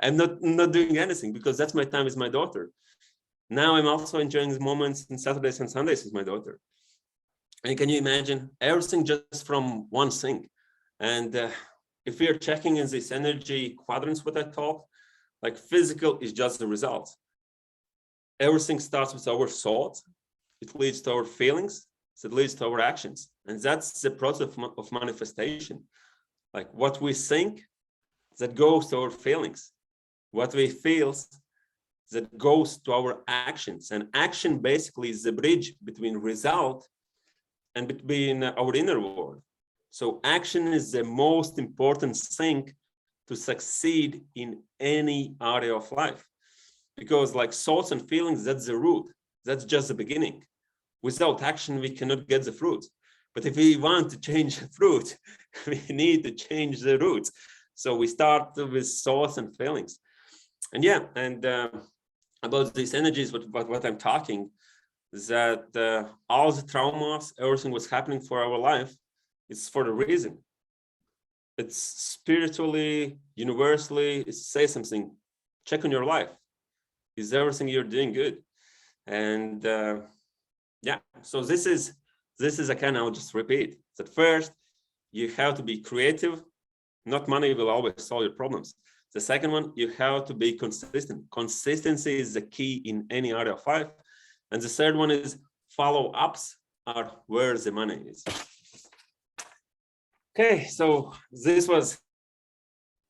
I'm not doing anything, because that's my time with my daughter. Now I'm also enjoying the moments on Saturdays and Sundays with my daughter. And can you imagine everything just from one thing? And if we are checking in this energy quadrants, what I talk, like physical is just the result. Everything starts with our thoughts. It leads to our feelings. So it leads to our actions. And that's the process of manifestation. Like what we think, that goes to our feelings. What we feel, that goes to our actions. And action basically is the bridge between result and between our inner world. So action is the most important thing to succeed in any area of life. Because like thoughts and feelings, that's the root. That's just the beginning. Without action, we cannot get the fruit. But if we want to change the fruit, we need to change the roots. So we start with thoughts and feelings. And yeah, and about these energies, what I'm talking, that all the traumas, everything was happening for our life, it's for a reason. It's spiritually, universally, it says something. Check on your life. Is everything you're doing good? And yeah, so this is again, I'll just repeat that first, you have to be creative. Not money will always solve your problems. The second one, you have to be consistent. Consistency is the key in any area of life. And the third one is follow-ups are where the money is. Okay, so this was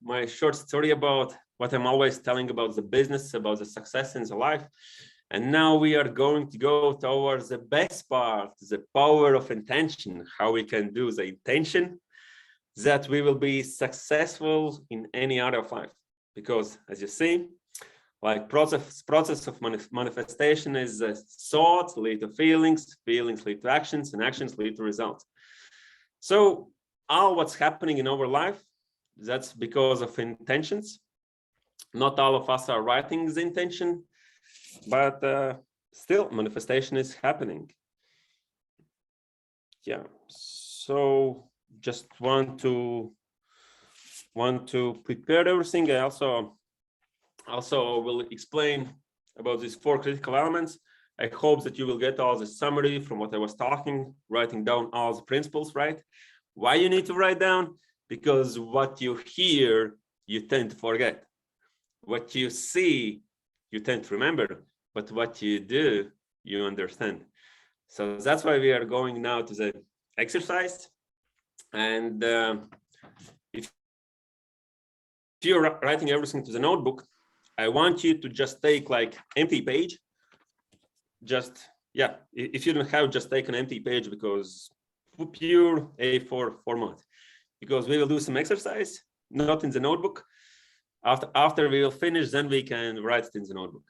my short story about what I'm always telling about the business, about the success in the life. And now we are going to go towards the best part, the power of intention, how we can do the intention that we will be successful in any area of life. Because as you see, like process of manifestation is thoughts lead to feelings, feelings lead to actions, and actions lead to results. So all what's happening in our life, that's because of intentions. Not all of us are writing the intention, but still manifestation is happening. Yeah, so just want to prepare everything. I also will explain about these 4 critical elements. I hope that you will get all the summary from what I was talking, writing down all the principles, right? Why you need to write down? Because what you hear, you tend to forget. What you see, you tend to remember, but what you do, you understand. So that's why we are going now to the exercise. And if you're writing everything to the notebook, I want you to just take like empty page. Just, yeah, if you don't have, just take an empty page, because pure A4 format, because we will do some exercise, not in the notebook. After we will finish, then we can write it in the notebook.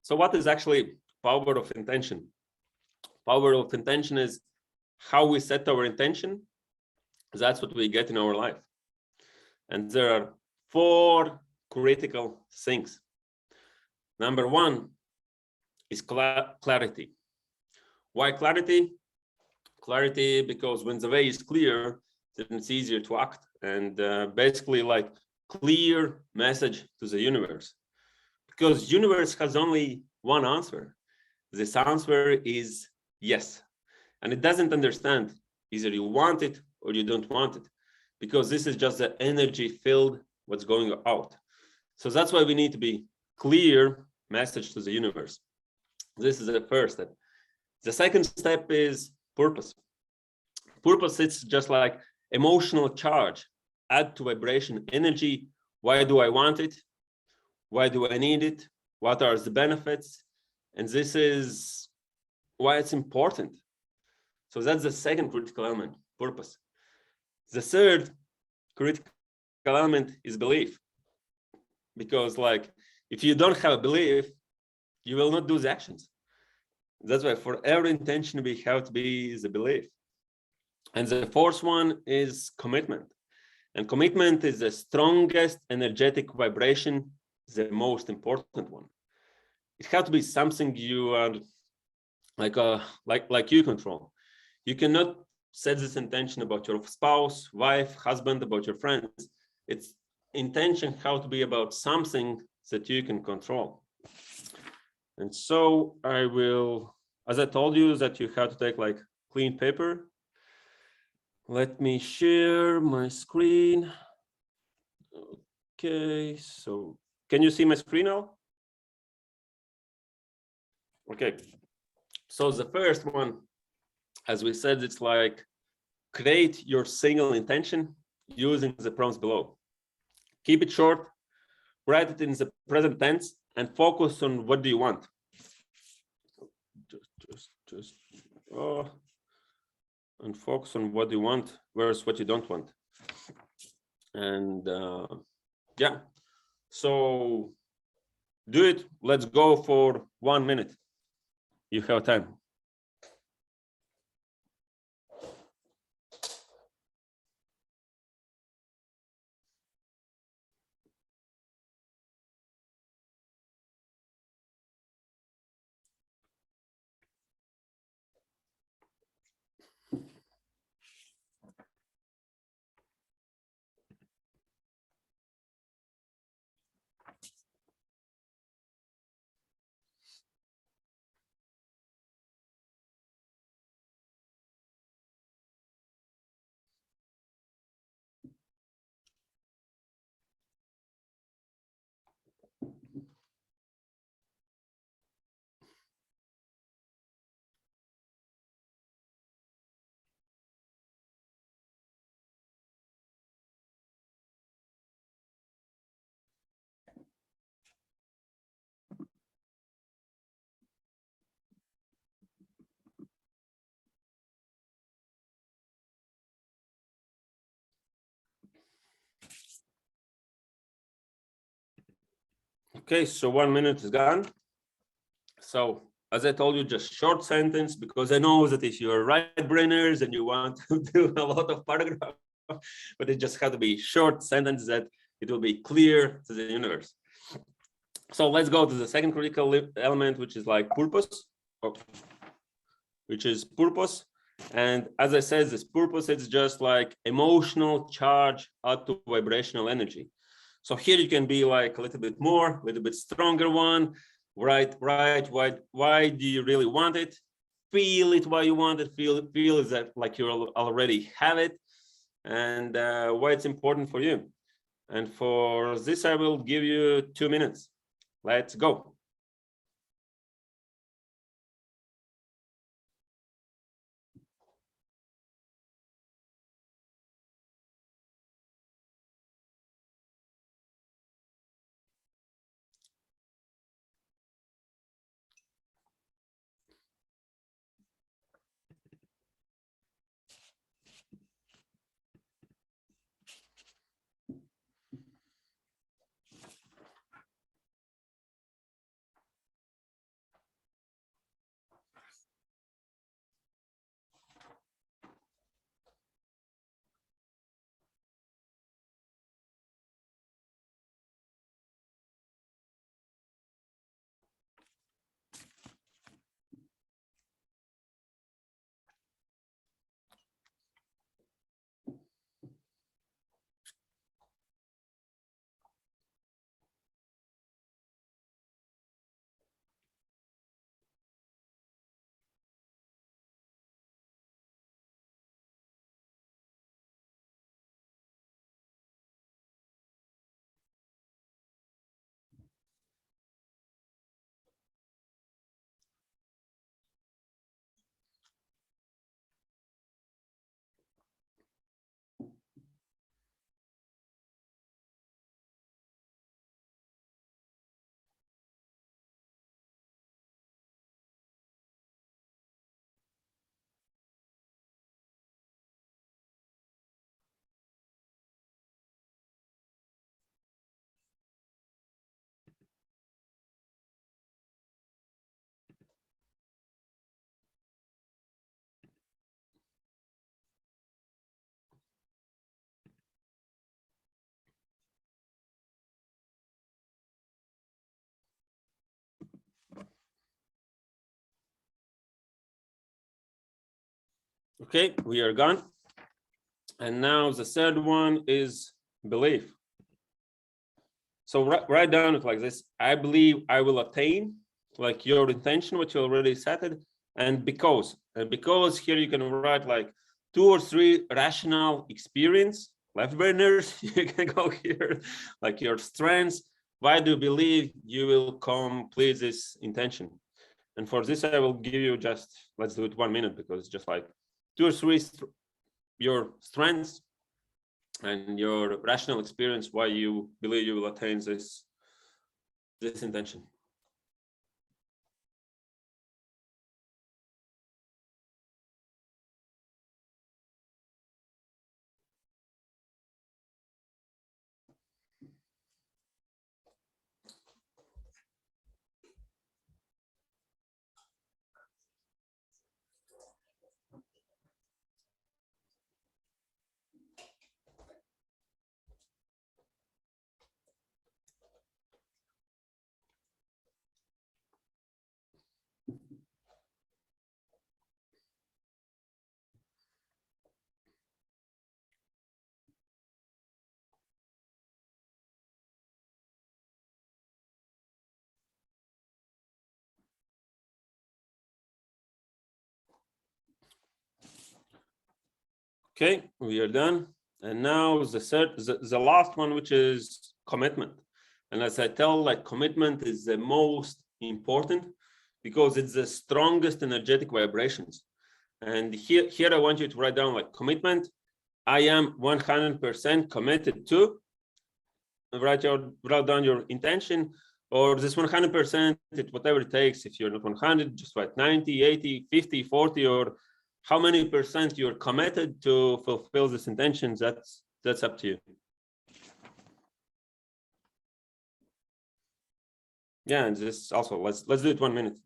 So what is actually power of intention? Power of intention is how we set our intention. That's what we get in our life. And there are 4 critical things. Number 1 is clarity. Why clarity? Clarity because when the way is clear, then it's easier to act. And basically like clear message to the universe. Because universe has only one answer. This answer is yes. And it doesn't understand either you want it or you don't want it, because this is just the energy filled what's going out. So that's why we need to be clear message to the universe. This is the first step. The second step is purpose. Purpose, it's just like emotional charge, add to vibration energy. Why do I want it? Why do I need it? What are the benefits? And this is why it's important. So that's the second critical element, purpose. The third critical element is belief. Because like, if you don't have a belief, you will not do the actions. That's why for every intention, we have to be the belief. And the fourth one is commitment. And commitment is the strongest energetic vibration, the most important one. It has to be something you are like you control. You cannot set this intention about your spouse, wife, husband, about your friends. It's intention how to be about something that you can control. And so I will, as I told you, that you have to take like clean paper. Let me share my screen. Okay, so can you see my screen now? Okay, so the first one, as we said, it's like create your single intention using the prompts below. Keep it short, write it in the present tense, and focus on what do you want. And focus on what you want versus what you don't want. And yeah, so do it. Let's go for 1 minute. You have time. Okay, so 1 minute is gone. So as I told you, just short sentence, because I know that if you're right-brainers and you want to do a lot of paragraphs, but it just has to be short sentence that it will be clear to the universe. So let's go to the second critical element, which is like purpose, which is purpose. And as I said, this purpose, it's just like emotional charge out to vibrational energy. So here you can be like a little bit more, a little bit stronger one, right? Why do you really want it? Feel it why you want it, feel is that like you already have it, and why it's important for you. And for this, I will give you 2 minutes. Let's go. Okay, we are gone. And now the third one is belief. So write down it like this. I believe I will attain, like your intention, what you already set it. And because here you can write like 2 or 3 rational experience, left burners, you can go here, like your strengths. Why do you believe you will complete this intention? And for this, I will give you just, let's do it 1 minute, because it's just like 2 or 3 your strengths and your rational experience why you believe you will attain this intention. Okay, we are done. And now the last one, which is commitment. And as I tell, like commitment is the most important because it's the strongest energetic vibrations. And here I want you to write down like commitment. I am 100% committed to. Write down your intention, or this 100%, whatever it takes. If you're not 100, just write 90, 80, 50, 40, or how many percent you're committed to fulfill this intention. That's up to you. Yeah, and this also, let's do it 1 minute.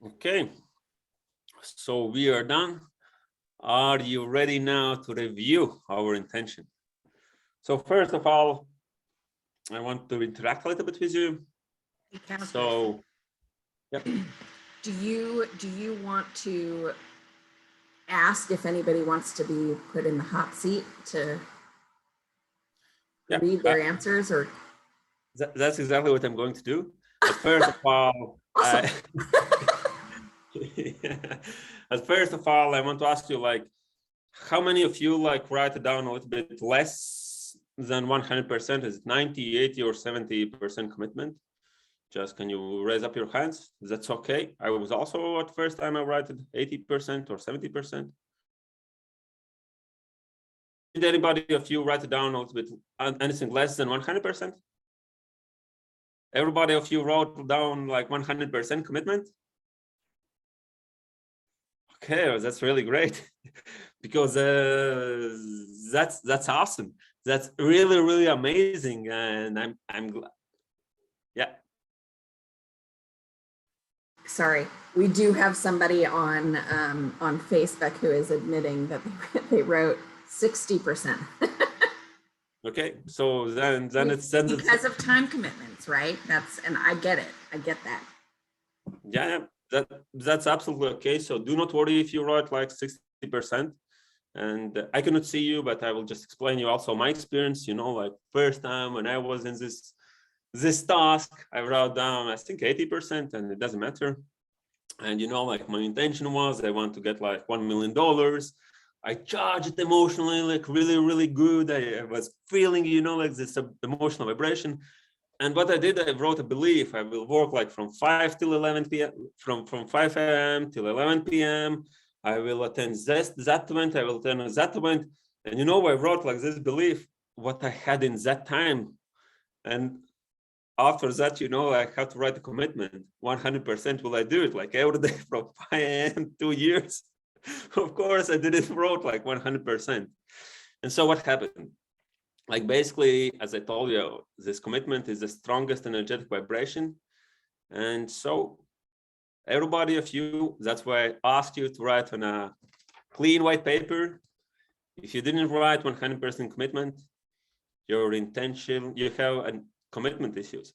Okay, so we are done. Are you ready now to review our intention? So first of all, I want to interact a little bit with you. So, yeah. Do you want to ask if anybody wants to be put in the hot seat to read their answers, or that's exactly what I'm going to do. But first of all, awesome. But first of all, I want to ask you, like, how many of you like write it down a little bit less than 100%? Is it 90, 80, or 70% commitment? Just can you raise up your hands? That's okay. I was also at first time I write it 80% or 70%. Did anybody of you write it down a little bit anything less than 100%? Everybody of you wrote down like 100% commitment? Okay, well, that's really great because that's awesome. That's really amazing, and I'm glad. Yeah. Sorry, we do have somebody on Facebook who is admitting that they wrote 60%. Okay, so then it's because of time commitments, right? And I get it. I get that. Yeah, that's absolutely okay. So do not worry if you write like 60%. And I cannot see you, but I will just explain you also my experience. You know, like first time when I was in this task, I wrote down I think 80%, and it doesn't matter. And you know, like my intention was I want to get like $1 million. I charged it emotionally, like really good. I was feeling, you know, like this emotional vibration. And what I did, I wrote a belief. I will work like from 5 till 11 p.m. From 5 a.m. till 11 p.m. I will attend that event. I will attend that event. And you know, I wrote like this belief, what I had in that time. And after that, you know, I have to write a commitment. 100% will I do it? Like every day from 5 a.m. 2 years. Of course, I didn't wrote like 100%. And so what happened? Like basically, as I told you, this commitment is the strongest energetic vibration. And so everybody of you, that's why I asked you to write on a clean white paper. If you didn't write 100% commitment, your intention, you have a commitment issues.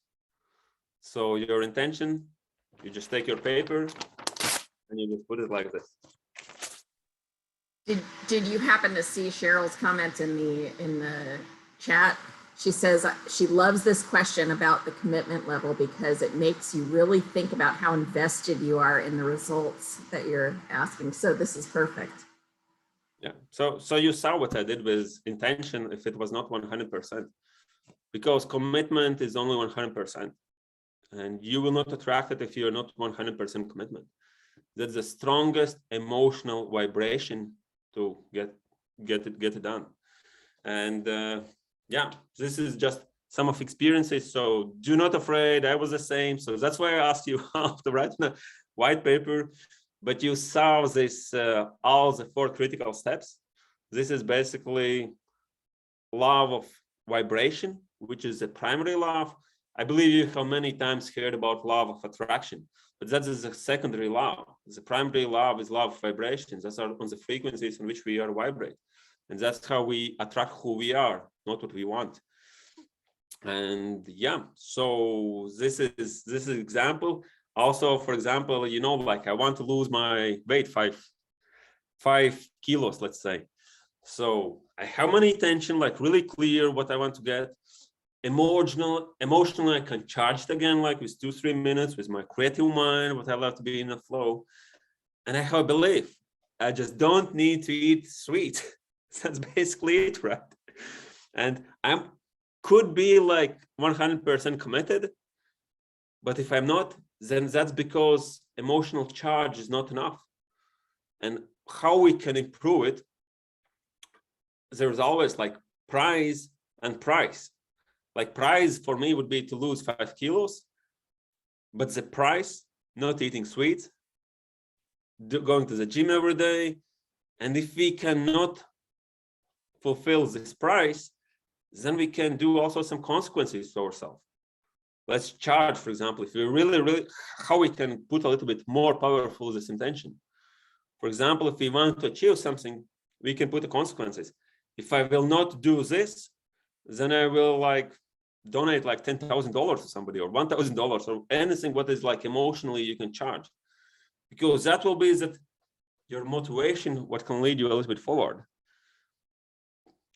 So your intention, you just take your paper and you just put it like this. Did you happen to see Cheryl's comments in the chat? She says she loves this question about the commitment level because it makes you really think about how invested you are in the results that you're asking. So this is perfect. Yeah. So you saw what I did with intention if it was not 100%, because commitment is only 100%, and you will not attract it if you're not 100% commitment. That's the strongest emotional vibration to get it done. And yeah, this is just some of experiences. So do not afraid. I was the same. So that's why I asked you how to write a white paper. But you saw this all the 4 critical steps. This is basically law of vibration, which is the primary law. I believe you have many times heard about law of attraction, but that is a secondary law. The primary law is law of vibrations. That's on the frequencies in which we are vibrate. And that's how we attract who we are, not what we want. And yeah, so this is example. Also, for example, you know, like I want to lose my weight 5 kilos, let's say. So I have my intention, like really clear what I want to get. Emotionally, I can charge it again, like with 2-3 minutes with my creative mind, what I love to be in the flow. And I have a belief. I just don't need to eat sweet. That's basically it, right? And I could be like 100% committed, but if I'm not, then that's because emotional charge is not enough. And how we can improve it, there's always like prize and price. Like prize for me would be to lose 5 kilos, but the price, not eating sweets, going to the gym every day. And if we cannot fulfill this price, then we can do also some consequences to ourselves. let's charge, for example, if we really, how we can put a little bit more powerful this intention. For example, if we want to achieve something, we can put the consequences. If I will not do this, then I will like donate like $10,000 to somebody or $1,000 or anything what is like emotionally you can charge, because that will be that your motivation, what can lead you a little bit forward.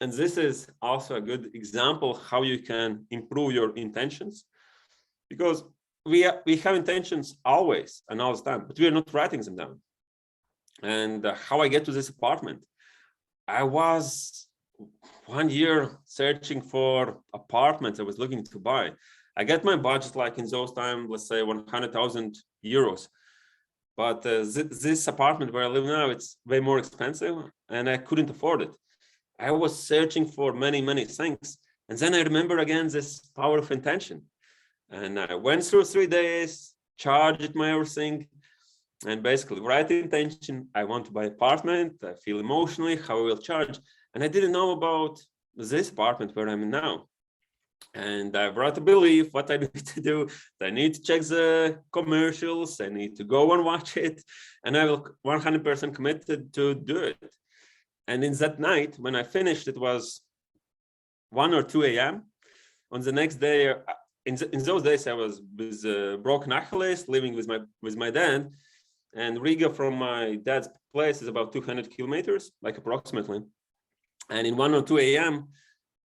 And this is also a good example how you can improve your intentions, because we have intentions always and all the time, but we are not writing them down. And how I get to this apartment, I was 1 year searching for apartments I was looking to buy. I get my budget like in those times, let's say 100,000 euros. But this apartment where I live now, it's way more expensive and I couldn't afford it. I was searching for many, many things. And then I remember again this power of intention. And I went through 3 days, charged my everything, and basically write the intention. I want to buy an apartment. I feel emotionally how I will charge. And I didn't know about this apartment where I'm in now. And I wrote a belief what I need to do. I need to check the commercials. I need to go and watch it. And I will 100% committed to do it. And in that night, when I finished, it was 1 or 2 a.m. On the next day, in those days, I was with broken Achilles, living with my dad. And Riga from my dad's place is about 200 kilometers, like approximately. And in 1 or 2 a.m.,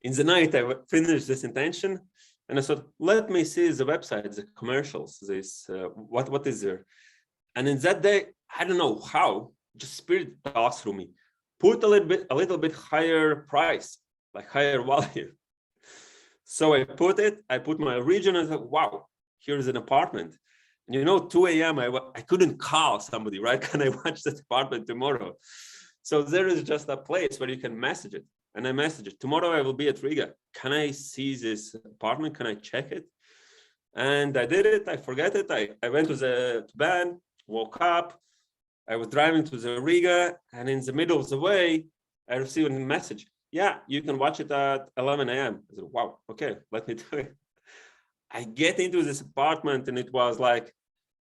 in the night, I finished this intention. And I thought, let me see the website, the commercials, this, what is there? And in that day, I don't know how, just spirit talks through me. Put a little bit higher price, like higher value. So I put my region and I thought, wow, here's an apartment. And 2 a.m. I couldn't call somebody, right? Can I watch that apartment tomorrow? So there is just a place where you can message it. And I message it. Tomorrow I will be at Riga. Can I see this apartment? Can I check it? And I did it. I forget it. I went to bed, woke up. I was driving to the Riga, and in the middle of the way, I received a message. Yeah, you can watch it at 11 a.m. I said, wow, okay, let me do it. I get into this apartment, and it was like,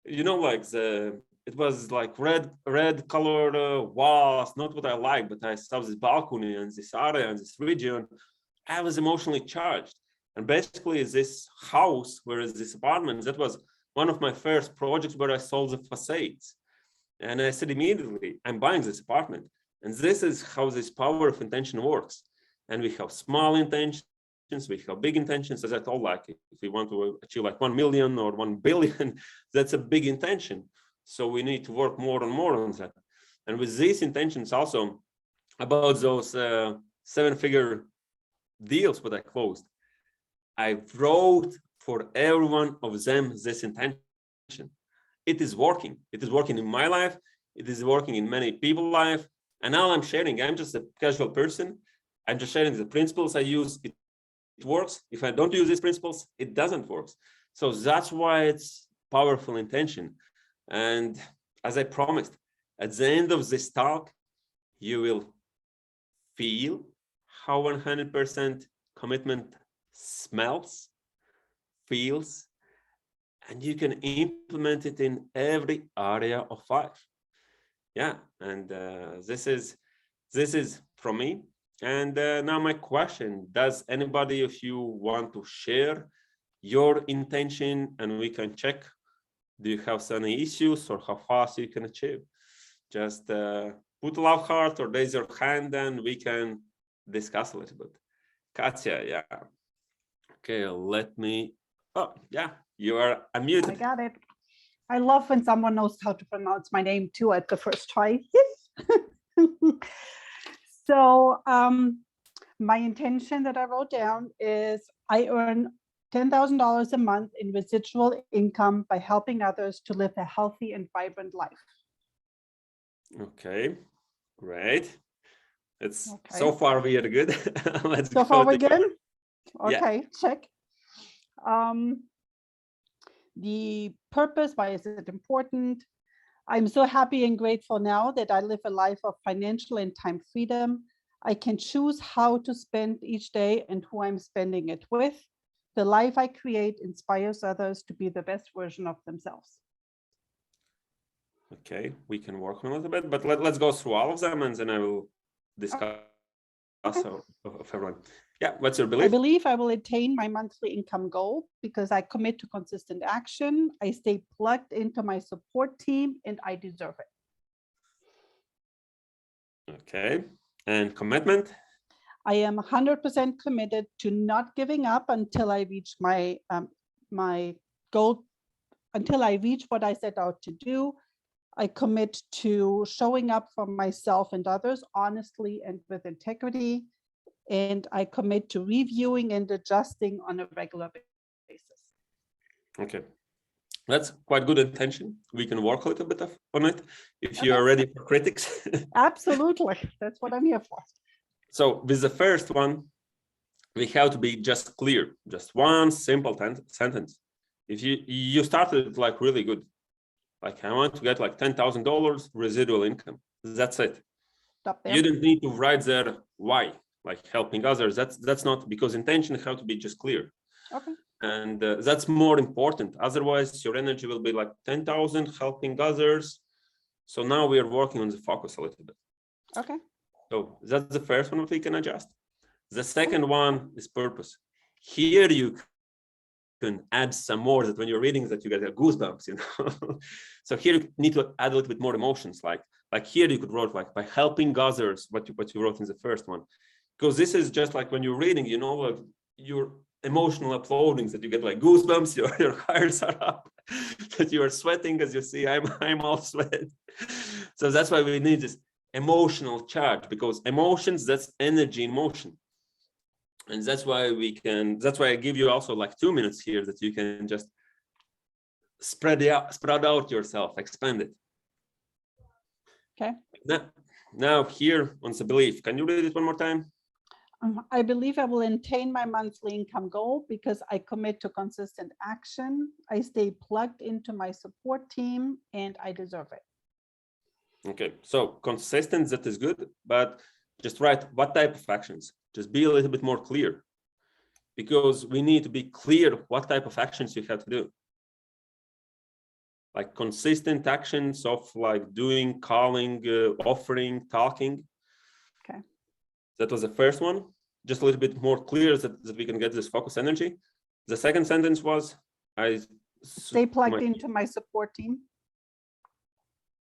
it was like red colored walls, not what I like, but I saw this balcony and this area and this region. I was emotionally charged. And basically this house, whereas this apartment, that was one of my first projects where I sold the facades. And I said immediately, I'm buying this apartment. And this is how this power of intention works. And we have small intentions, we have big intentions. As I told, like if we want to achieve like 1 million or 1 billion, that's a big intention. So we need to work more and more on that. And with these intentions also about those 7-figure deals what I closed, I wrote for every one of them this intention. It is working. It is working in my life. It is working in many people's life. And now I'm sharing. I'm just a casual person. I'm just sharing the principles I use. It works. If I don't use these principles, it doesn't work. So that's why it's powerful intention. And as I promised, at the end of this talk, you will feel how 100% commitment smells, feels, and you can implement it in every area of life. Yeah, and this is from me. And now my question, does anybody of you want to share your intention and we can check? Do you have any issues or how fast you can achieve? Just put a love heart or raise your hand and we can discuss a little bit. Katya, yeah. Okay, let me, oh, yeah, you are unmuted. I got it. I love when someone knows how to pronounce my name too at the first try. So my intention that I wrote down is I earn $10,000 a month in residual income by helping others to live a healthy and vibrant life. Okay, great. It's okay. So far we are good. Let's so far we're good. Okay, yeah. check. The purpose, why is it important? I'm so happy and grateful now that I live a life of financial and time freedom. I can choose how to spend each day and who I'm spending it with. The life I create inspires others to be the best version of themselves. Okay, we can work on a little bit, but let's go through all of them and then I will discuss of everyone. Yeah, what's your I belief? believe I will attain my monthly income goal because I commit to consistent action. I stay plugged into my support team and I deserve it. Okay, and commitment? I am 100% committed to not giving up until I reach my my goal, until I reach what I set out to do. I commit to showing up for myself and others honestly and with integrity. And I commit to reviewing and adjusting on a regular basis. Okay, that's quite good intention. We can work a little bit on it if you Okay. are ready for critics. Absolutely, that's what I'm here for. So with the first one, we have to be just clear, just one simple sentence. If you started like really good, like I want to get like $10,000 residual income, that's it. Stop there. You don't need to write there why, like helping others. That's not, because intention have to be just clear. Okay. And that's more important. Otherwise, your energy will be like 10,000 helping others. So now we are working on the focus a little bit. Okay. So that's the first one that we can adjust. The second one is purpose. Here you can add some more, that when you're reading that you get goosebumps, you know. So here you need to add a little bit more emotions. Like here you could write like by helping others, what you wrote in the first one. Because this is just like when you're reading, you know, like your emotional uploadings, that you get like goosebumps, your hairs are up, that you are sweating as you see, I'm all sweat. So that's why we need this emotional charge, because emotions, that's energy in motion. And that's why I give you also like 2 minutes here, that you can just spread out yourself, expand it. Okay. Now here on the belief, can you read it one more time? I believe I will attain my monthly income goal because I commit to consistent action. I stay plugged into my support team and I deserve it. Okay, so consistent, that is good, but just write what type of actions. Just be a little bit more clear, because we need to be clear what type of actions you have to do. Like consistent actions of like doing, calling, offering, talking. Okay. That was the first one. Just a little bit more clear that we can get this focus energy. The second sentence was, I stay plugged into my support team.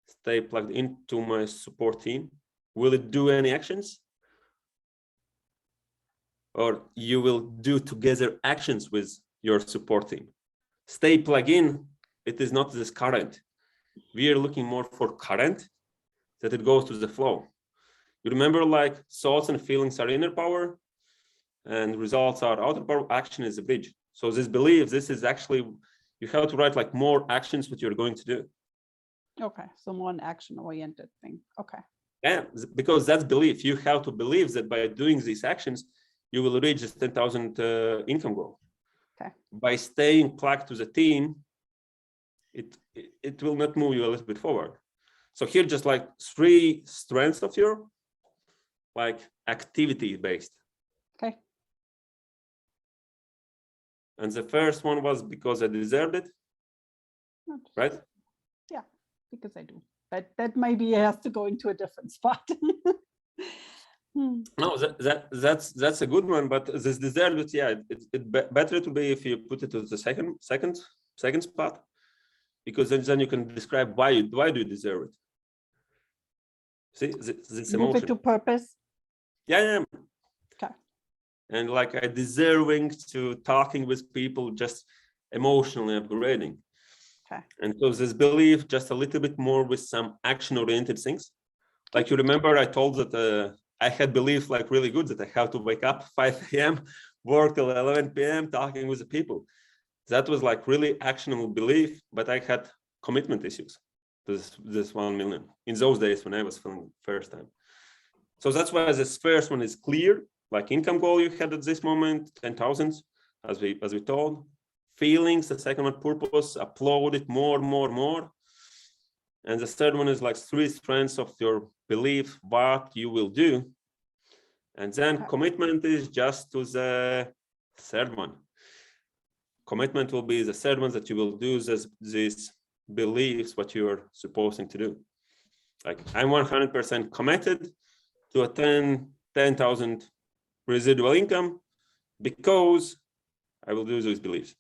Stay plugged into my support team. Will it do any actions? Or you will do together actions with your support team? Stay plugged in, it is not this current. We are looking more for current, that it goes to the flow. You remember, like thoughts and feelings are inner power and results are outer power, action is a bridge. So this belief, this is actually, you have to write like more actions what you're going to do. Okay, so more an action-oriented thing. Okay. Yeah, because that's belief. You have to believe that by doing these actions, you will reach this 10,000 income goal. Okay. By staying plugged to the team, it will not move you a little bit forward. So here, just like 3 strengths of your like activity based. Okay. And the first one was because I deserved it, right? Yeah, because I do. That maybe has to go into a different spot. No, that's a good one, but this deserved it, yeah, it better to be if you put it to the second spot, because then you can describe why do you deserve it. See, this Move emotion. it to purpose. Yeah. Okay. And like I deserving to talking with people, just emotionally upgrading. Okay. And so this belief, just a little bit more with some action-oriented things. Like you remember, I told that I had belief like really good that I have to wake up 5 a.m., work till 11 p.m., talking with the people. That was like really actionable belief, but I had commitment issues. This 1 million in those days when I was feeling first time. So that's why this first one is clear, like income goal you had at this moment, 10,000, as we told. Feelings, the second one, purpose, upload it more. And the third one is like 3 strengths of your belief, what you will do. And then commitment is just to the third one. commitment will be the third one, that you will do these beliefs, what you are supposed to do. Like, I'm 100% committed to a 10,000 residual income because I will do those beliefs.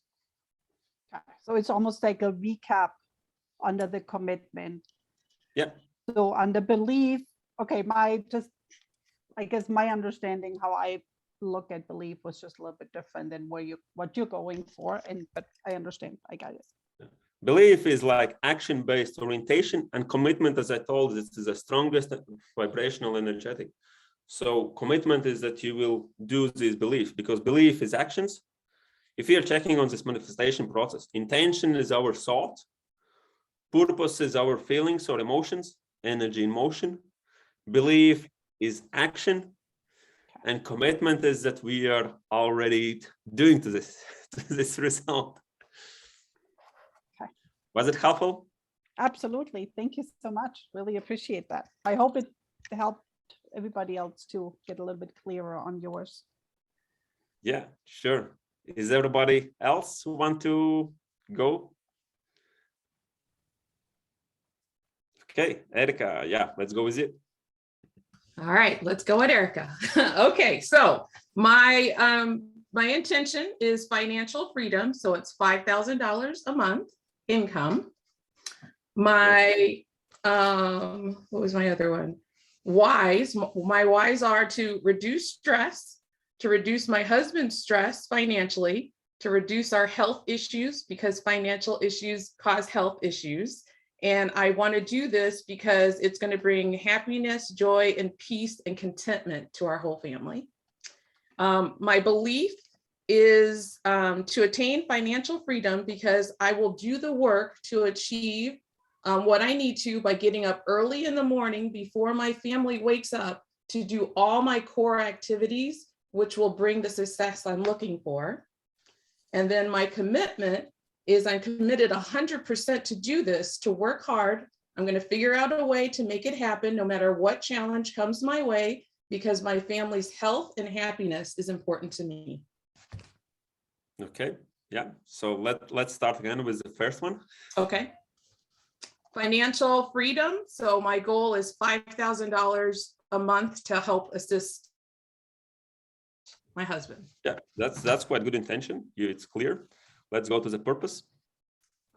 So it's almost like a recap under the commitment. Yeah. So under belief, okay, I guess my understanding how I look at belief was just a little bit different than what you're going for, but I understand, I got it. Belief is like action-based orientation, and commitment, as I told, this is the strongest vibrational energetic. So commitment is that you will do these beliefs, because belief is actions. If you're checking on this manifestation process, intention is our thought, purpose is our feelings or emotions, energy in motion, belief is action, and commitment is that we are already doing to this result. Okay. Was it helpful? Absolutely. Thank you so much. Really appreciate that. I hope it helped everybody else to get a little bit clearer on yours. Yeah, sure. Is everybody else who want to go? Okay, Erica, yeah, let's go with you. All right, let's go with Erica. Okay, so my intention is financial freedom. So it's $5,000 a month income. My what was my other one? Whys. My whys are to reduce stress, to reduce my husband's stress financially, to reduce our health issues because financial issues cause health issues. And I want to do this because it's going to bring happiness, joy, and peace and contentment to our whole family. My belief is to attain financial freedom because I will do the work to achieve what I need to by getting up early in the morning before my family wakes up to do all my core activities, which will bring the success I'm looking for. And then my commitment is I'm committed 100% to do this, to work hard. I'm going to figure out a way to make it happen no matter what challenge comes my way, because my family's health and happiness is important to me. Okay, yeah. So let's start again with the first one. Okay. Financial freedom. So my goal is $5,000 a month to help assist my husband. Yeah, that's quite good intention. It's clear. Let's go to the purpose.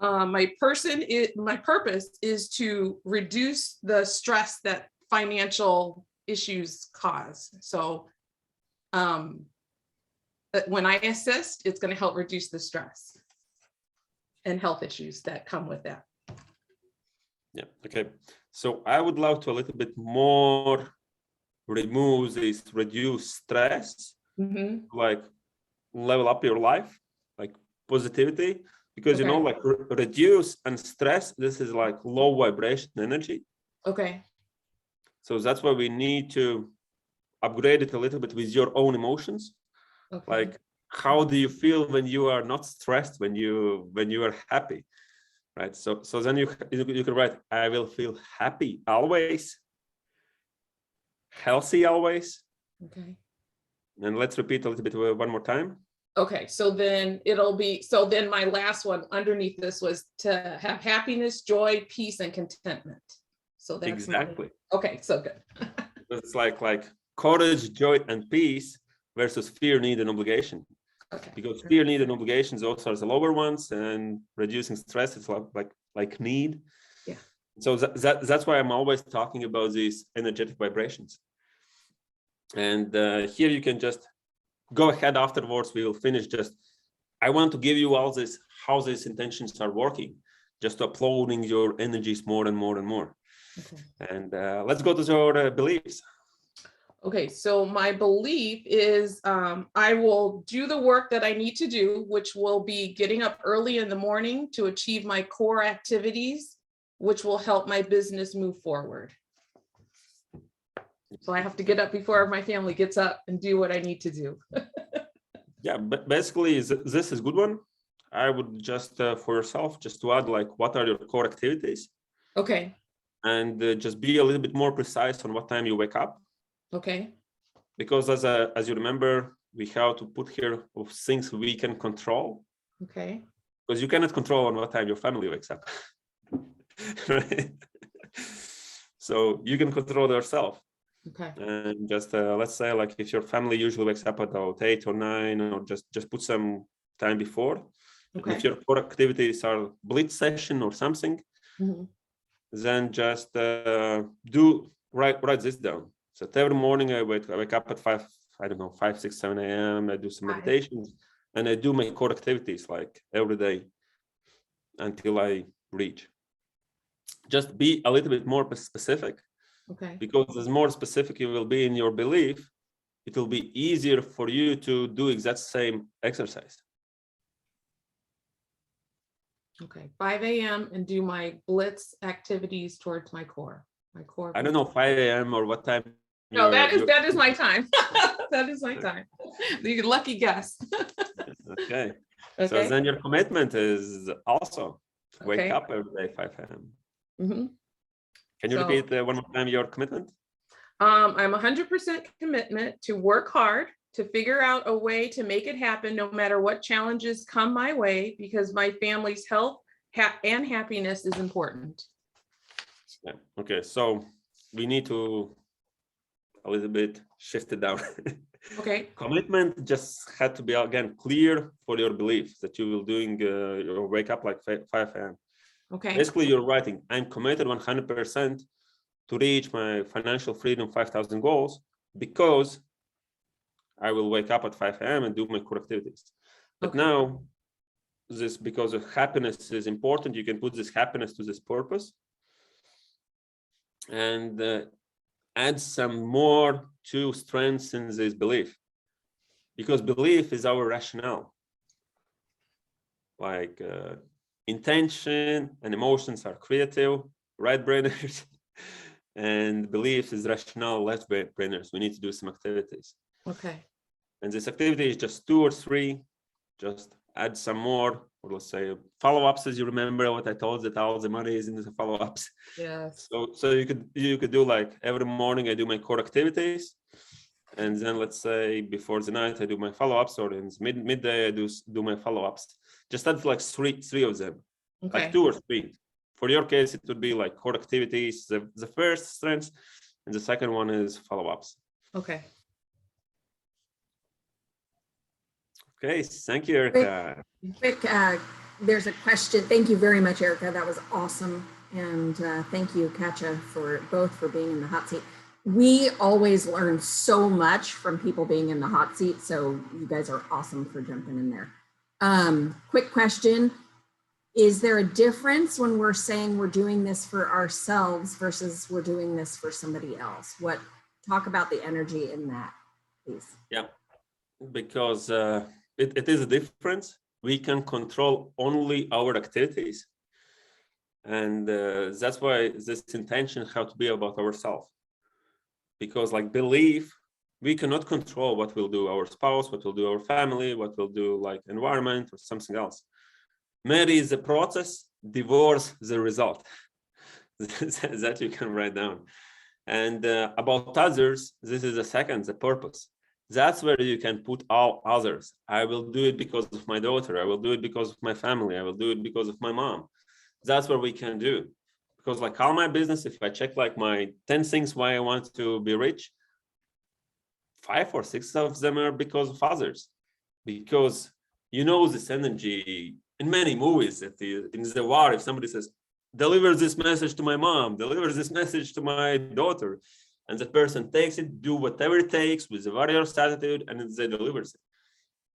My purpose is to reduce the stress that financial issues cause. So when I assist, it's going to help reduce the stress and health issues that come with that. Yeah, okay. So I would love to a little bit more remove this reduce stress, like level up your life, like positivity, because you know, like reduce and stress, this is like low vibration energy. Okay. So that's why we need to upgrade it a little bit with your own emotions. Okay. Like, how do you feel when you are not stressed, when you are happy, right? So then you can write, I will feel happy always, healthy always. Okay. And let's repeat a little bit one more time. Okay, so then then my last one underneath this was to have happiness, joy, peace, and contentment. So that's exactly. Okay, so good. It's like courage, joy, and peace versus fear, need, and obligation. Okay. Because fear, need, and obligations, those are the lower ones, and reducing stress is like need. Yeah. So that's why I'm always talking about these energetic vibrations. And here you can just go ahead afterwards. We will finish. Just I want to give you all this, how these intentions are working, just uploading your energies more and more and more. Okay. And let's go to your beliefs. Okay, so my belief is I will do the work that I need to do, which will be getting up early in the morning to achieve my core activities, which will help my business move forward. So I have to get up before my family gets up and do what I need to do. Yeah, but basically this is a good one. I would just for yourself, just to add, like, what are your core activities? Okay. And just be a little bit more precise on what time you wake up. Okay. Because as you remember, we have to put here of things we can control. Okay. Because you cannot control on what time your family wakes up. Right? So you can control yourself. Okay. And just let's say, like, if your family usually wakes up about 8 or 9, or just put some time before. Okay. If your core activities are blitz session or something, Mhm. then just write this down. So every morning I wake up at 5, I don't know, 5, 6, 7 a.m. I do some meditations, and I do my core activities like every day until I reach. Just be a little bit more specific. Okay. Because as more specific you will be in your belief, it will be easier for you to do exact same exercise. Okay. 5 a.m. and do my blitz activities towards my core. I don't know, 5 a.m. or what time. No, that is my time. That is my time. You lucky guess. Okay. Okay. So then your commitment is also wake Okay. up every day 5 a.m. Mm-hmm. Can you So, repeat one more time your commitment? I'm 100% commitment to work hard to figure out a way to make it happen no matter what challenges come my way, because my family's health and happiness is important. Yeah. Okay. So we need to a little bit shift it down. Okay. Commitment just had to be, again, clear for your belief that you will doing your wake up like 5 a.m. Okay. Basically, you're writing, I'm committed 100% to reach my financial freedom 5,000 goals because I will wake up at 5 a.m. and do my core activities. But Okay. now, this, because of happiness is important, you can put this happiness to this purpose and add some more to strengthen this belief. Because belief is our rationale. Like intention and emotions are creative, right brainers, and belief is rational, left brainers. We need to do some activities. Okay. And this activity is just 2 or 3, just add some more, or let's say follow-ups, as you remember what I told that all the money is in the follow-ups. Yes. So you could do like every morning I do my core activities, and then let's say before the night I do my follow-ups, or in midday I do my follow-ups. Just add like three of them, Okay. like 2 or 3. For your case, it would be like core activities, the first strengths, and the second one is follow-ups. Okay. Okay, thank you, Erica. Quick, there's a question. Thank you very much, Erica. That was awesome. And thank you, Katja, for being in the hot seat. We always learn so much from people being in the hot seat. So you guys are awesome for jumping in there. Quick question. Is there a difference when we're saying we're doing this for ourselves versus we're doing this for somebody else? Talk about the energy in that, please. Yeah, because it is a difference. We can control only our activities. And that's why this intention has to be about ourselves. Because like belief, we cannot control what will do our spouse, what will do our family, what will do like environment or something else. Marry is the process, divorce the result. That you can write down. And about others, this is the purpose. That's where you can put all others. I will do it because of my daughter. I will do it because of my family. I will do it because of my mom. That's what we can do. Because like all my business, if I check like my 10 things why I want to be rich, 5 or 6 of them are because of others. Because you know this energy in many movies, in the war, if somebody says, deliver this message to my mom, deliver this message to my daughter, and the person takes it, do whatever it takes with a various attitude, and they delivers it.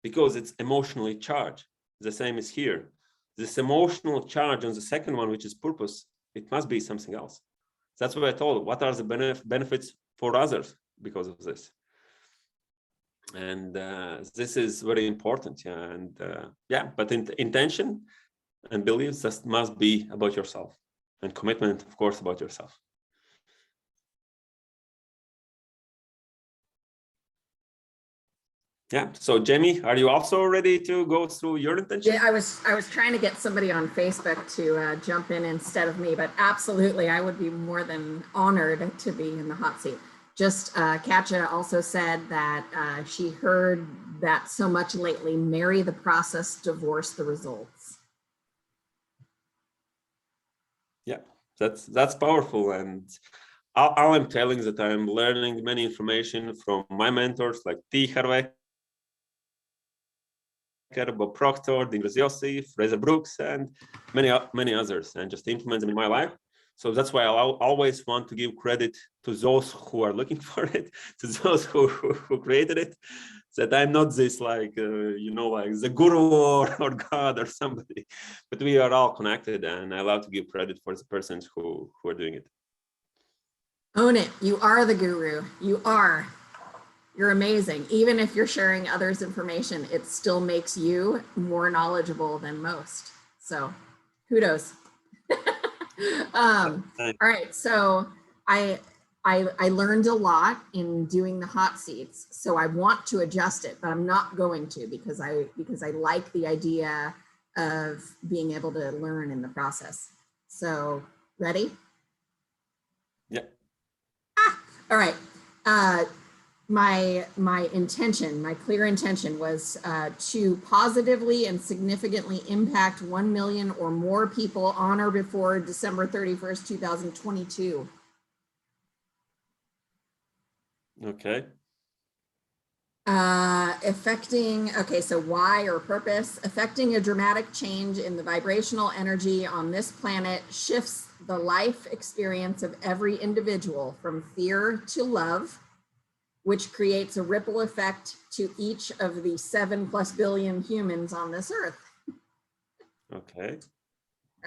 Because it's emotionally charged. The same is here. This emotional charge on the second one, which is purpose, it must be something else. That's what I told. What are the benefits for others because of this? And this is very important. Yeah. And but intention and beliefs just must be about yourself, and commitment, of course, about yourself. Yeah. So Jamie, are you also ready to go through your intention? Yeah, I was trying to get somebody on Facebook to jump in instead of me, but absolutely, I would be more than honored to be in the hot seat. Just Katja also said that she heard that so much lately. Marry the process, divorce the results. Yeah, that's powerful. And all I'm telling is that I'm learning many information from my mentors like T. Harvecker, Bob Proctor, Dingus Yossi, Fraser Brooks, and many others, and just implement them in my life. So that's why I always want to give credit to those who are looking for it, to those who created it. That I'm not this like like the guru or God or somebody, but we are all connected, and I love to give credit for the persons who are doing it. Own it. You are the guru. You are. You're amazing. Even if you're sharing others' information, it still makes you more knowledgeable than most. So kudos. All right. So I learned a lot in doing the hot seats. So I want to adjust it, but I'm not going to because I like the idea of being able to learn in the process. So ready? Yeah. All right. My intention, my clear intention was to positively and significantly impact 1 million or more people on or before December 31st, 2022. Okay. So why or purpose? Affecting a dramatic change in the vibrational energy on this planet shifts the life experience of every individual from fear to love, which creates a ripple effect to each of the 7+ billion humans on this earth. Okay.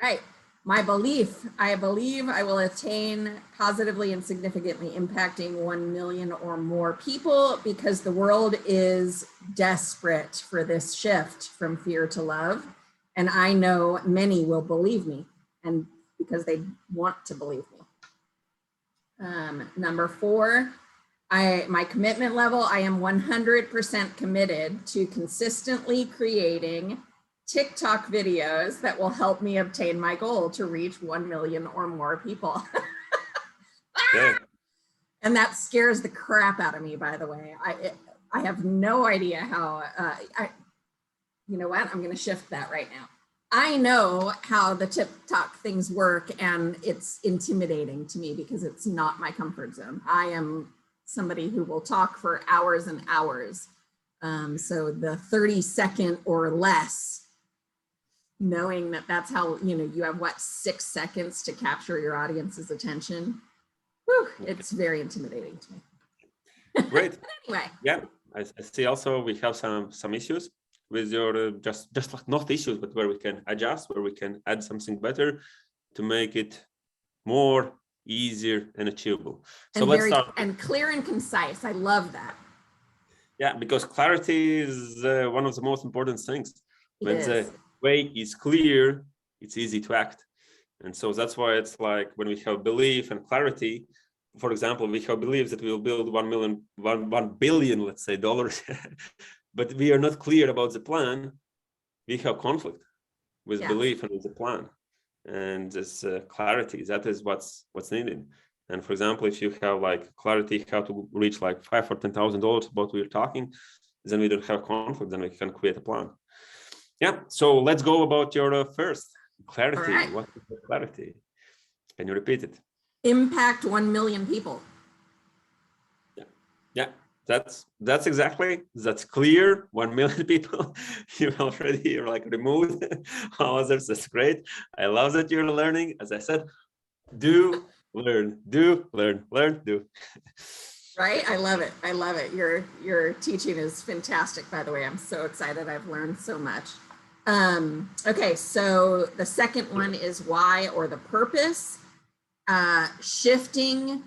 Right. My belief, I believe I will attain positively and significantly impacting 1 million or more people because the world is desperate for this shift from fear to love. And I know many will believe me, and because they want to believe me. Number 4, my commitment level, I am 100% committed to consistently creating TikTok videos that will help me obtain my goal to reach 1 million or more people. Okay. And that scares the crap out of me, by the way. I have no idea how, you know what? I'm going to shift that right now. I know how the TikTok things work, and it's intimidating to me because it's not my comfort zone. I am somebody who will talk for hours and hours. So the 30-second or less, knowing that that's how, you have 6 seconds to capture your audience's attention. Whew, it's very intimidating to me. Great. Anyway. Yeah, I see also we have some issues with your just like not issues, but where we can adjust, where we can add something better to make it more easier and achievable. So and let's start. And clear and concise. I love that. Yeah, because clarity is one of the most important things. When the way is clear, it's easy to act. And so that's why it's like when we have belief and clarity, for example, we have beliefs that we will build 1 billion, let's say, dollars, but we are not clear about the plan. We have conflict with belief and with the plan. And this clarity, that is what's needed. And for example, if you have like clarity how to reach like $5,000 or $10,000 about what we're talking, then we don't have conflict, then we can create a plan. Yeah, so let's go about your first clarity. Right. What is the clarity? Can you repeat it? Impact 1 million people. Yeah, that's exactly, that's clear. 1 million people. You already like removed others. That's great. I love that you're learning. As I said, do, learn, do, learn, do. Right? I love it. I love it. Your teaching is fantastic, by the way. I'm so excited. I've learned so much. Okay, so the second one is why or the purpose. Shifting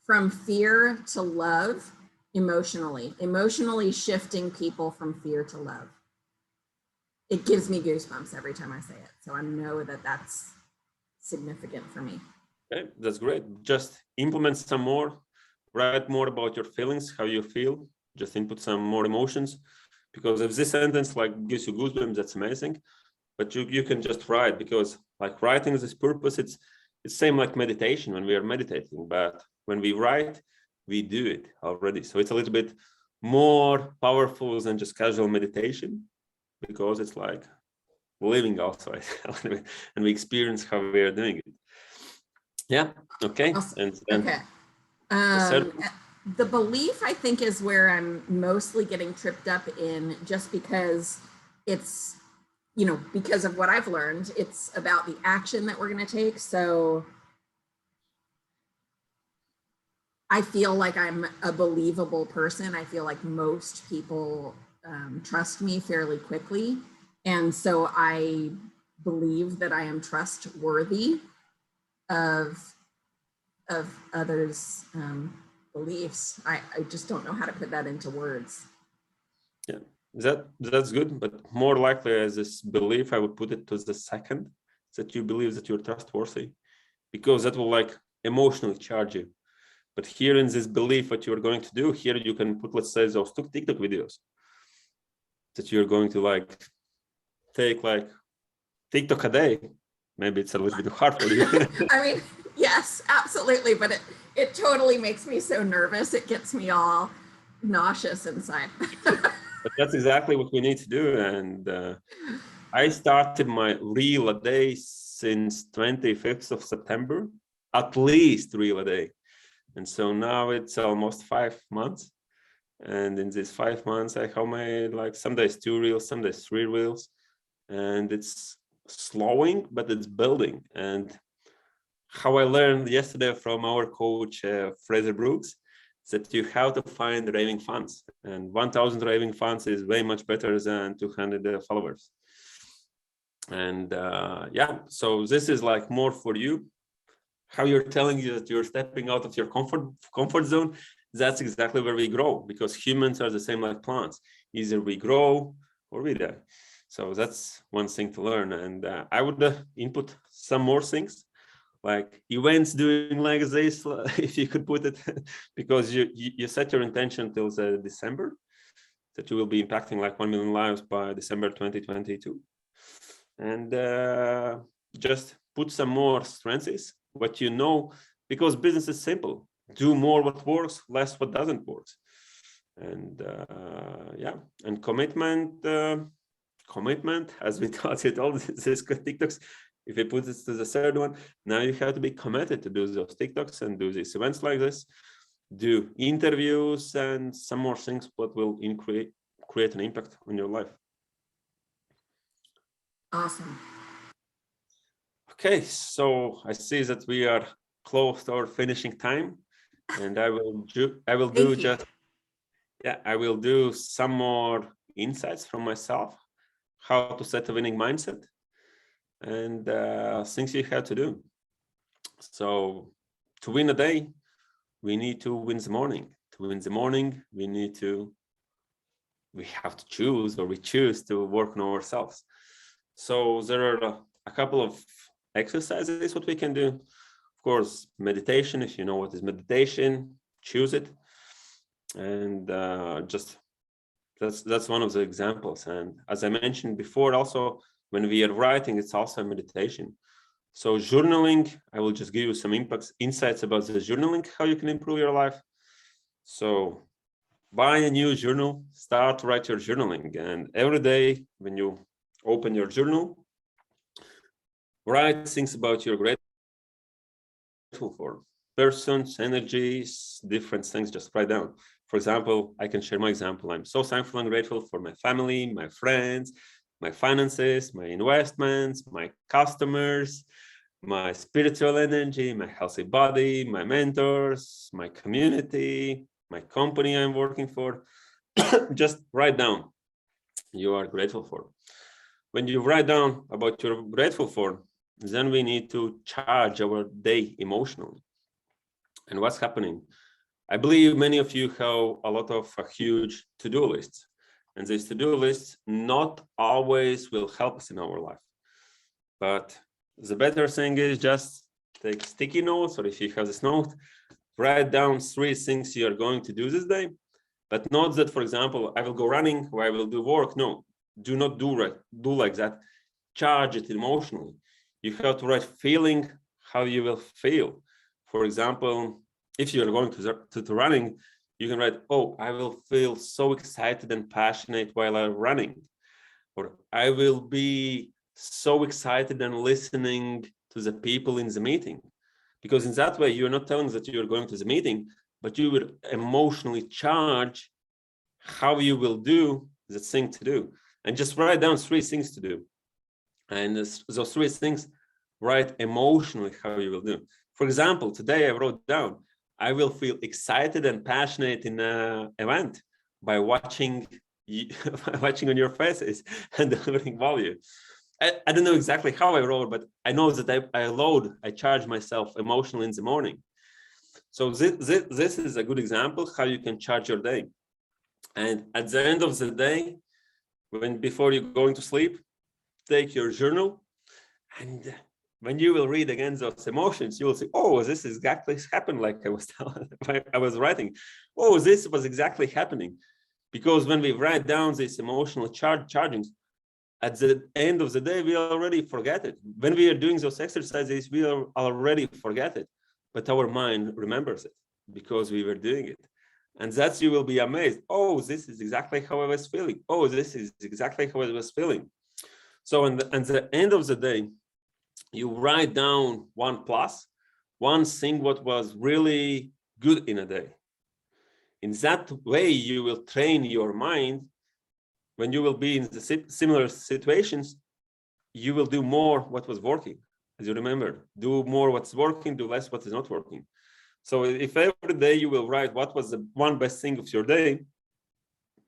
from fear to love emotionally shifting people from fear to love. It gives me goosebumps every time I say it. So I know that that's significant for me. Okay, that's great. Just implement some more, write more about your feelings, how you feel, just input some more emotions, because if this sentence like gives you goosebumps, that's amazing. But you can just write, because like writing this purpose, it's same like meditation when we are meditating, but when we write, we do it already. So it's a little bit more powerful than just casual meditation, because it's like living also, and we experience how we are doing it. Yeah. Okay. Awesome. And then Okay. third- The belief, I think, is where I'm mostly getting tripped up in, just because it's, you know, because of what I've learned, it's about the action that we're going to take. So I feel like I'm a believable person. I feel like most people trust me fairly quickly. And so I believe that I am trustworthy of others' beliefs. I just don't know how to put that into words. Yeah, that's good, but more likely as this belief, I would put it to the second, that you believe that you're trustworthy, because that will like emotionally charge you. But here in this belief, what you're going to do here, you can put, let's say, those TikTok videos that you're going to like take like TikTok a day. Maybe it's a little bit hard for you. I mean, yes, absolutely. But it totally makes me so nervous. It gets me all nauseous inside. But that's exactly what we need to do. And I started my reel a day since 25th of September, at least reel a day. And so now it's almost 5 months. And in these 5 months, I have made like some days 2 reels, some days 3 reels. And it's slowing, but it's building. And how I learned yesterday from our coach, Fraser Brooks, that you have to find raving fans, and 1,000 raving fans is way much better than 200 followers. And yeah, so this is like more for you, how you're telling you that you're stepping out of your comfort zone. That's exactly where we grow, because humans are the same like plants. Either we grow or we die. So that's one thing to learn. And I would input some more things, like events doing like this, if you could put it, because you set your intention till December, that you will be impacting like 1 million lives by December 2022. And just put some more strengths, what you know, because business is simple. Do more what works, less what doesn't work. And yeah, and commitment, as we taught it, all these TikToks. If we put this to the third one, now you have to be committed to do those TikToks and do these events like this, do interviews and some more things what will create an impact on your life. Awesome. Okay, so I see that we are close to our finishing time, and I will do some more insights from myself, how to set a winning mindset, and things you have to do. So to win a day, we need to win the morning. To win the morning, we have to choose, or we choose to work on ourselves. So there are a couple of exercises what we can do. Of course, meditation, if you know what is meditation, choose it. And just that's one of the examples. And as I mentioned before, also when we are writing, it's also a meditation. So journaling, I will just give you some insights about the journaling, how you can improve your life. So buy a new journal, start to write your journaling. And every day when you open your journal, write things about you're grateful for, persons, energies, different things, just write down. For example, I can share my example. I'm so thankful and grateful for my family, my friends, my finances, my investments, my customers, my spiritual energy, my healthy body, my mentors, my community, my company I'm working for. Just write down you are grateful for. When you write down about you're grateful for, then we need to charge our day emotionally. And what's happening? I believe many of you have a lot of huge to-do lists. And these to-do lists not always will help us in our life. But the better thing is just take sticky notes, or if you have this note, write down 3 things you are going to do this day. But not that, for example, I will go running or I will do work. No, do not do like that. Charge it emotionally. You have to write feeling how you will feel. For example, if you are going to running, You can write, oh, I will feel so excited and passionate while I'm running. Or I will be so excited and listening to the people in the meeting. Because in that way, you're not telling that you're going to the meeting, but you will emotionally charge how you will do the thing to do. And just write down 3 things to do. And those 3 things, write emotionally how you will do. For example, today I wrote down, I will feel excited and passionate in an event by watching on your faces and delivering value. I don't know exactly how I wrote, but I know that I charge myself emotionally in the morning. So this is a good example how you can charge your day. And at the end of the day, before you're going to sleep, take your journal, and when you will read again those emotions, you will say, oh, this exactly happened like I was writing. Oh, this was exactly happening. Because when we write down these emotional chargings, at the end of the day, we already forget it. When we are doing those exercises, we already forget it, but our mind remembers it because we were doing it. And that's, you will be amazed. Oh, this is exactly how I was feeling. Oh, this is exactly how I was feeling. So at the end of the day, you write down 1 thing what was really good in a day. In that way, you will train your mind. When you will be in the similar situations, you will do more what was working. As you remember, do more what's working, do less what is not working. So if every day you will write what was the 1 best thing of your day,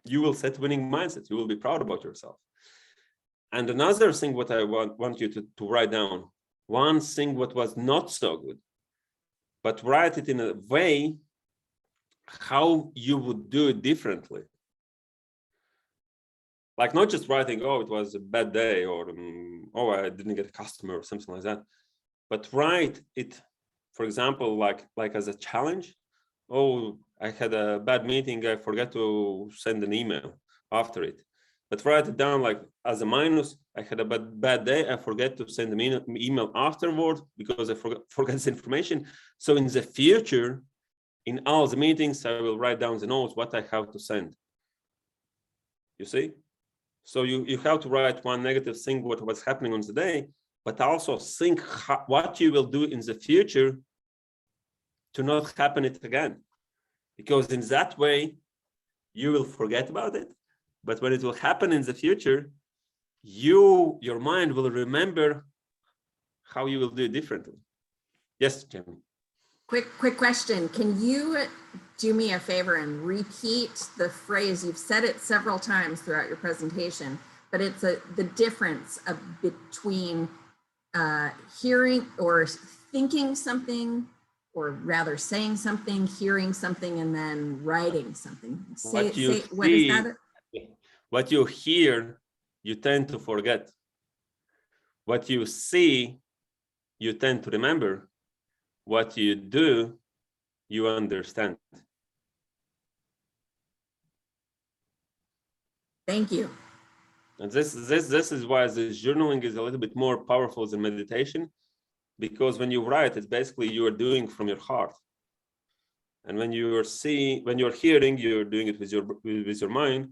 you will set winning mindset. You will be proud about yourself. And another thing what I want you to write down, 1 thing what was not so good, but write it in a way how you would do it differently. Like not just writing, oh, it was a bad day, or oh, I didn't get a customer, or something like that. But write it, for example, like as a challenge. Oh, I had a bad meeting, I forgot to send an email after it. But write it down like as a minus, I had a bad day, I forget to send an email afterward because I forgot this information. So in the future, in all the meetings, I will write down the notes, what I have to send. You see? So you have to write 1 negative thing, what was happening on the day, but also think what you will do in the future to not happen it again. Because in that way, you will forget about it. But when it will happen in the future, your mind will remember how you will do it differently. Yes, Jamie. Quick question. Can you do me a favor and repeat the phrase? You've said it several times throughout your presentation, but it's the difference between hearing or thinking something, or rather saying something, hearing something, and then writing something. What you hear, you tend to forget. What you see, you tend to remember. What you do, you understand. Thank you. And this is why this journaling is a little bit more powerful than meditation, because when you write, it's basically you are doing from your heart. And when you're hearing, you're doing it with your mind.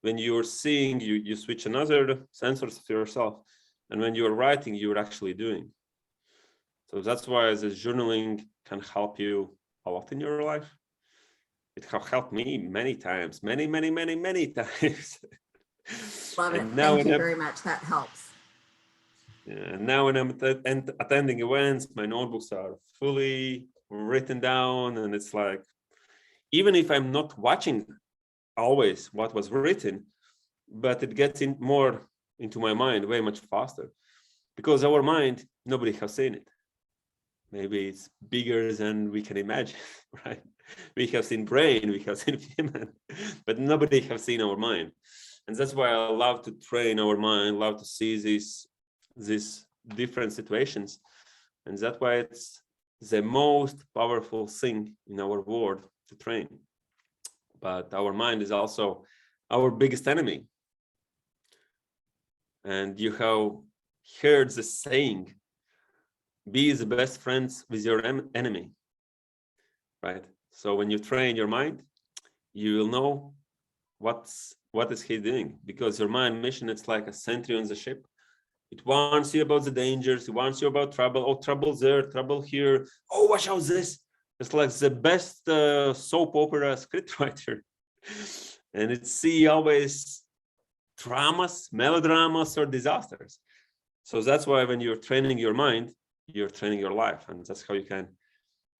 When you're seeing, you switch another sensors of yourself. And when you're writing, you're actually doing. So that's why this journaling can help you a lot in your life. It has helped me many times, many times. Love it. Thank you very much. That helps. Yeah, and now when I'm attending events, my notebooks are fully written down, and it's like, even if I'm not watching always what was written, but it gets more into my mind way much faster, because our mind, nobody has seen it. Maybe it's bigger than we can imagine, right? We have seen brain, we have seen human, but nobody has seen our mind. And that's why I love to train our mind, love to see these different situations. And that's why it's the most powerful thing in our world to train. But our mind is also our biggest enemy. And you have heard the saying, be the best friends with your enemy, right? So when you train your mind, you will know what is he doing, because your mind mission, it's like a sentry on the ship. It warns you about the dangers, it warns you about trouble. Oh, trouble there, trouble here. Oh, watch out this. It's like the best soap opera scriptwriter. And it's see always dramas, melodramas, or disasters. So that's why when you're training your mind, you're training your life. And that's how you can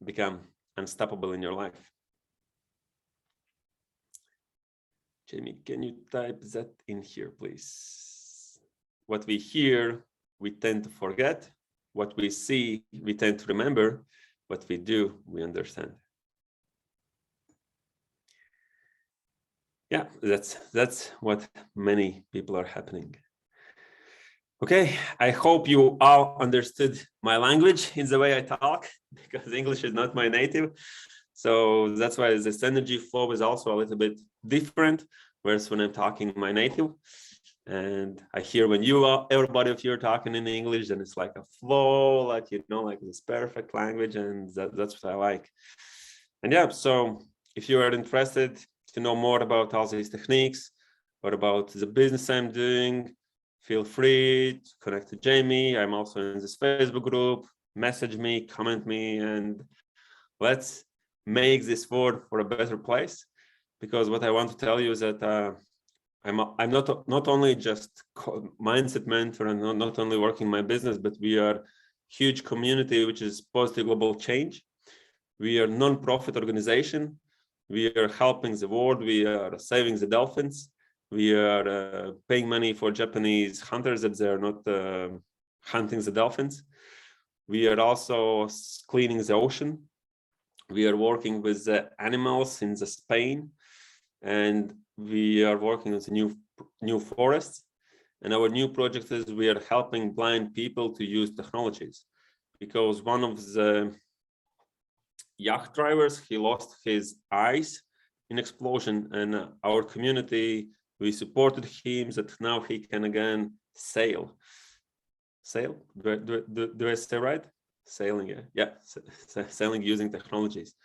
become unstoppable in your life. Jamie, can you type that in here, please? What we hear, we tend to forget. What we see, we tend to remember. What we do, we understand. Yeah, that's what many people are happening. Okay, I hope you all understood my language in the way I talk, because English is not my native. So that's why this energy flow is also a little bit different, whereas when I'm talking my native, and I hear when everybody of you are talking in English, then it's like a flow, like, you know, like this perfect language, and that's what I like. And yeah, so if you are interested to know more about all these techniques or about the business I'm doing, feel free to connect to Jamie. I'm also in this Facebook group. Message me, comment me, and let's make this world for a better place. Because what I want to tell you is that I'm not only just mindset mentor and not only working my business, but we are huge community, which is positive global change. We are non-profit organization. We are helping the world. We are saving the dolphins. We are paying money for Japanese hunters that they are not hunting the dolphins. We are also cleaning the ocean. We are working with the animals in the Spain, and we are working with new forests. And our new project is we are helping blind people to use technologies, because one of the yacht drivers, he lost his eyes in explosion, and our community, we supported him that now he can again sail. Do I say right? Sailing, yeah, sailing using technologies.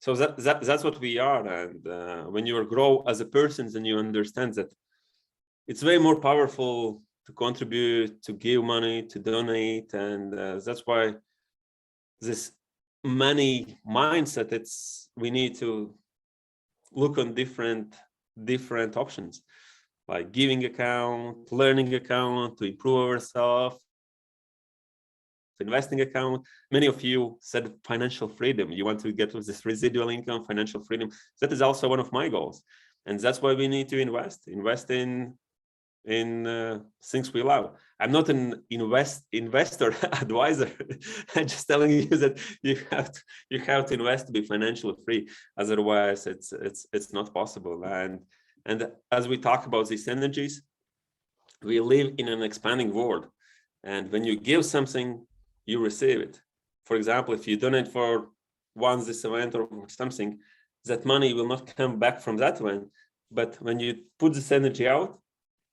So that's what we are. And when you grow as a person, then you understand that it's way more powerful to contribute, to give money, to donate. And that's why this money mindset, we need to look on different options, like giving account, learning account, to improve ourselves, investing account. Many of you said financial freedom. You want to get with this residual income, financial freedom. That is also one of my goals. And that's why we need to invest in things we love. I'm not an investor advisor. I'm just telling you that you have to invest to be financially free. Otherwise, it's not possible. And as we talk about these energies, we live in an expanding world. And when you give something, you receive it. For example, if you donate for this event or something, that money will not come back from that event. But when you put this energy out,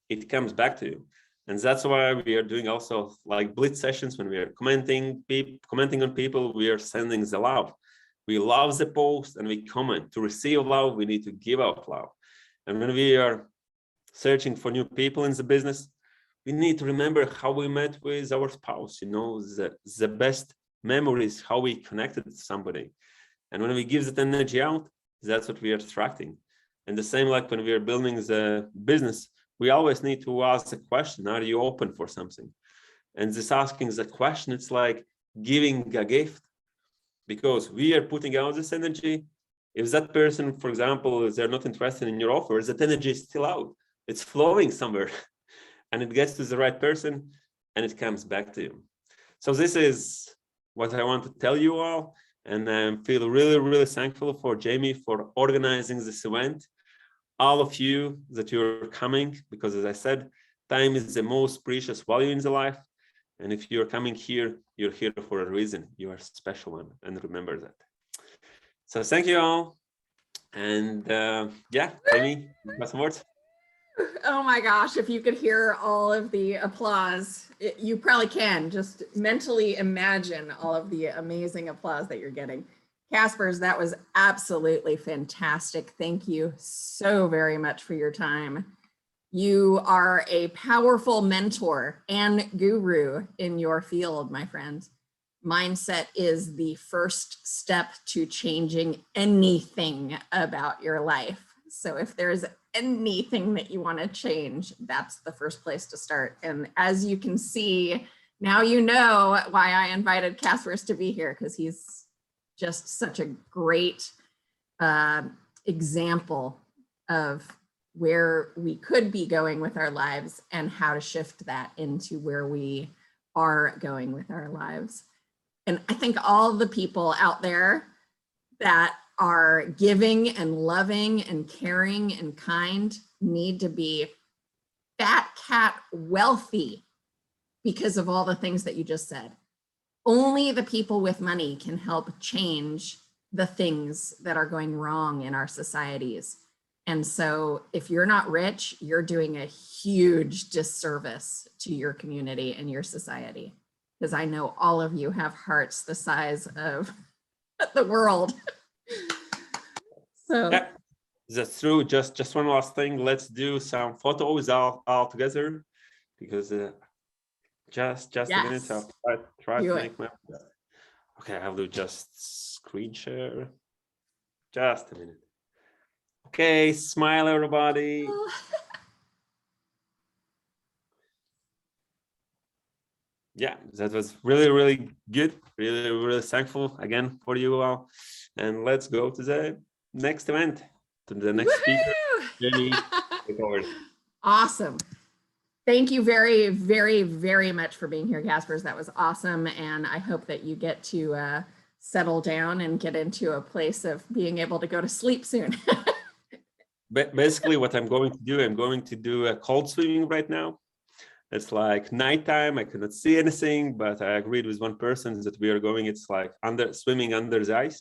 it comes back to you. And that's why we are doing also like blitz sessions. When we are commenting on people, we are sending the love. We love the post and we comment. To receive love, we need to give out love. And when we are searching for new people in the business, we need to remember how we met with our spouse, the best memories, how we connected to somebody. And when we give that energy out, that's what we are attracting. And the same like when we are building the business, we always need to ask the question, are you open for something? And this asking the question, it's like giving a gift, because we are putting out this energy. If that person, for example, is they're not interested in your offer, that energy is still out. It's flowing somewhere and it gets to the right person and it comes back to you. So this is what I want to tell you all. And I feel really, really thankful for Jamie for organizing this event. All of you that you're coming, because as I said, time is the most precious value in the life. And if you're coming here, you're here for a reason. You are a special one, and remember that. So thank you all. And yeah, Jamie, last words. Oh my gosh, if you could hear all of the applause, you probably can just mentally imagine all of the amazing applause that you're getting. Kaspars, that was absolutely fantastic. Thank you so very much for your time. You are a powerful mentor and guru in your field, my friend. Mindset is the first step to changing anything about your life. So if there's anything that you want to change, that's the first place to start. And as you can see, now you know why I invited Kaspars to be here, because he's just such a great example of where we could be going with our lives and how to shift that into where we are going with our lives. And I think all the people out there that are giving and loving and caring and kind need to be fat cat wealthy because of all the things that you just said. Only the people with money can help change the things that are going wrong in our societies. And so if you're not rich, you're doing a huge disservice to your community and your society, because I know all of you have hearts the size of the world. So Yeah, that's true. Just one last thing. Let's do some photos all together, because just a minute. yes, I'll try do to it. make my. Okay, I'll do just screen share. Just a minute. Okay, smile everybody. Yeah, that was really good. Really thankful again for you all. And let's go to the next event, to the next speaker. Kellie, take over. Awesome. Thank you very much for being here, Kaspars. That was awesome. And I hope that you get to settle down and get into a place of being able to go to sleep soon. Basically, what I'm going to do a cold swimming right now. It's like nighttime. I cannot see anything, but I agreed with one person that we are going. It's like swimming under the ice.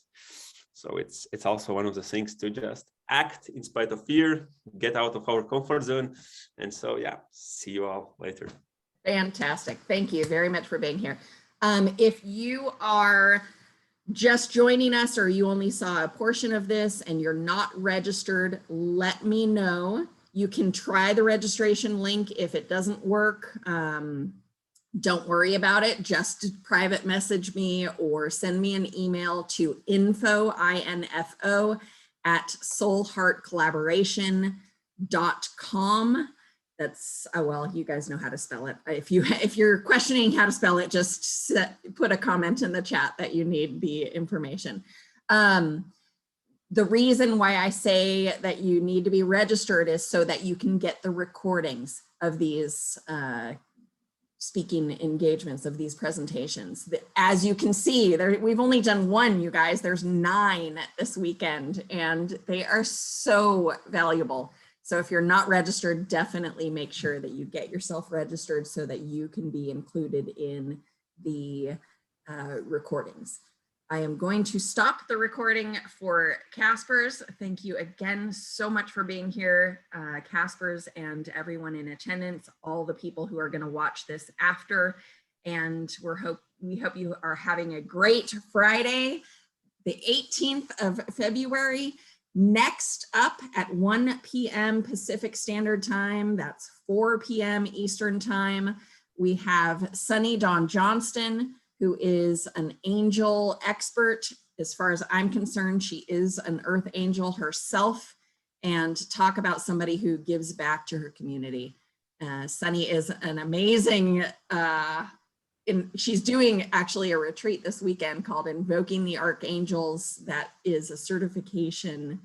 So it's also one of the things to just act in spite of fear, get out of our comfort zone. And so, yeah, see you all later. Fantastic. Thank you very much for being here. If you are just joining us or you only saw a portion of this and you're not registered, let me know. You can try the registration link. If it doesn't work, don't worry about it. Just private message me or send me an email to info, I-N-F-O, @soulheartcollaboration.com. That's, oh, well, you guys know how to spell it. If you're questioning how to spell it, just put a comment in the chat that you need the information. The reason why I say that you need to be registered is so that you can get the recordings of these speaking engagements, of these presentations. As you can see, we've only done one, you guys. There's 9 this weekend, and they are so valuable. So if you're not registered, definitely make sure that you get yourself registered so that you can be included in the recordings. I am going to stop the recording for Kaspars. Thank you again so much for being here, Kaspars and everyone in attendance, all the people who are going to watch this after. And we hope you are having a great Friday, the 18th of February. Next up at 1 p.m. Pacific Standard Time, that's 4 p.m. Eastern Time, we have Sunny Dawn Johnston, who is an angel expert. As far as I'm concerned, she is an earth angel herself, and talk about somebody who gives back to her community. Sunny is an amazing, she's doing actually a retreat this weekend called Invoking the Archangels. That is a certification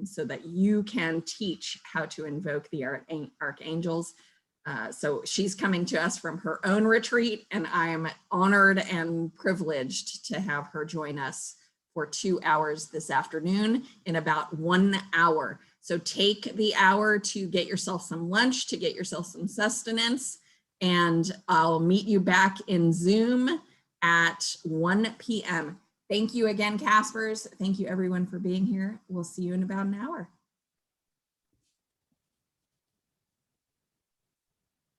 so that you can teach how to invoke the archangels. So she's coming to us from her own retreat, and I'm honored and privileged to have her join us for 2 hours this afternoon in about 1 hour. So take the hour to get yourself some lunch, to get yourself some sustenance, and I'll meet you back in Zoom at 1 p.m. Thank you again, Kaspars. Thank you everyone for being here. We'll see you in about an hour.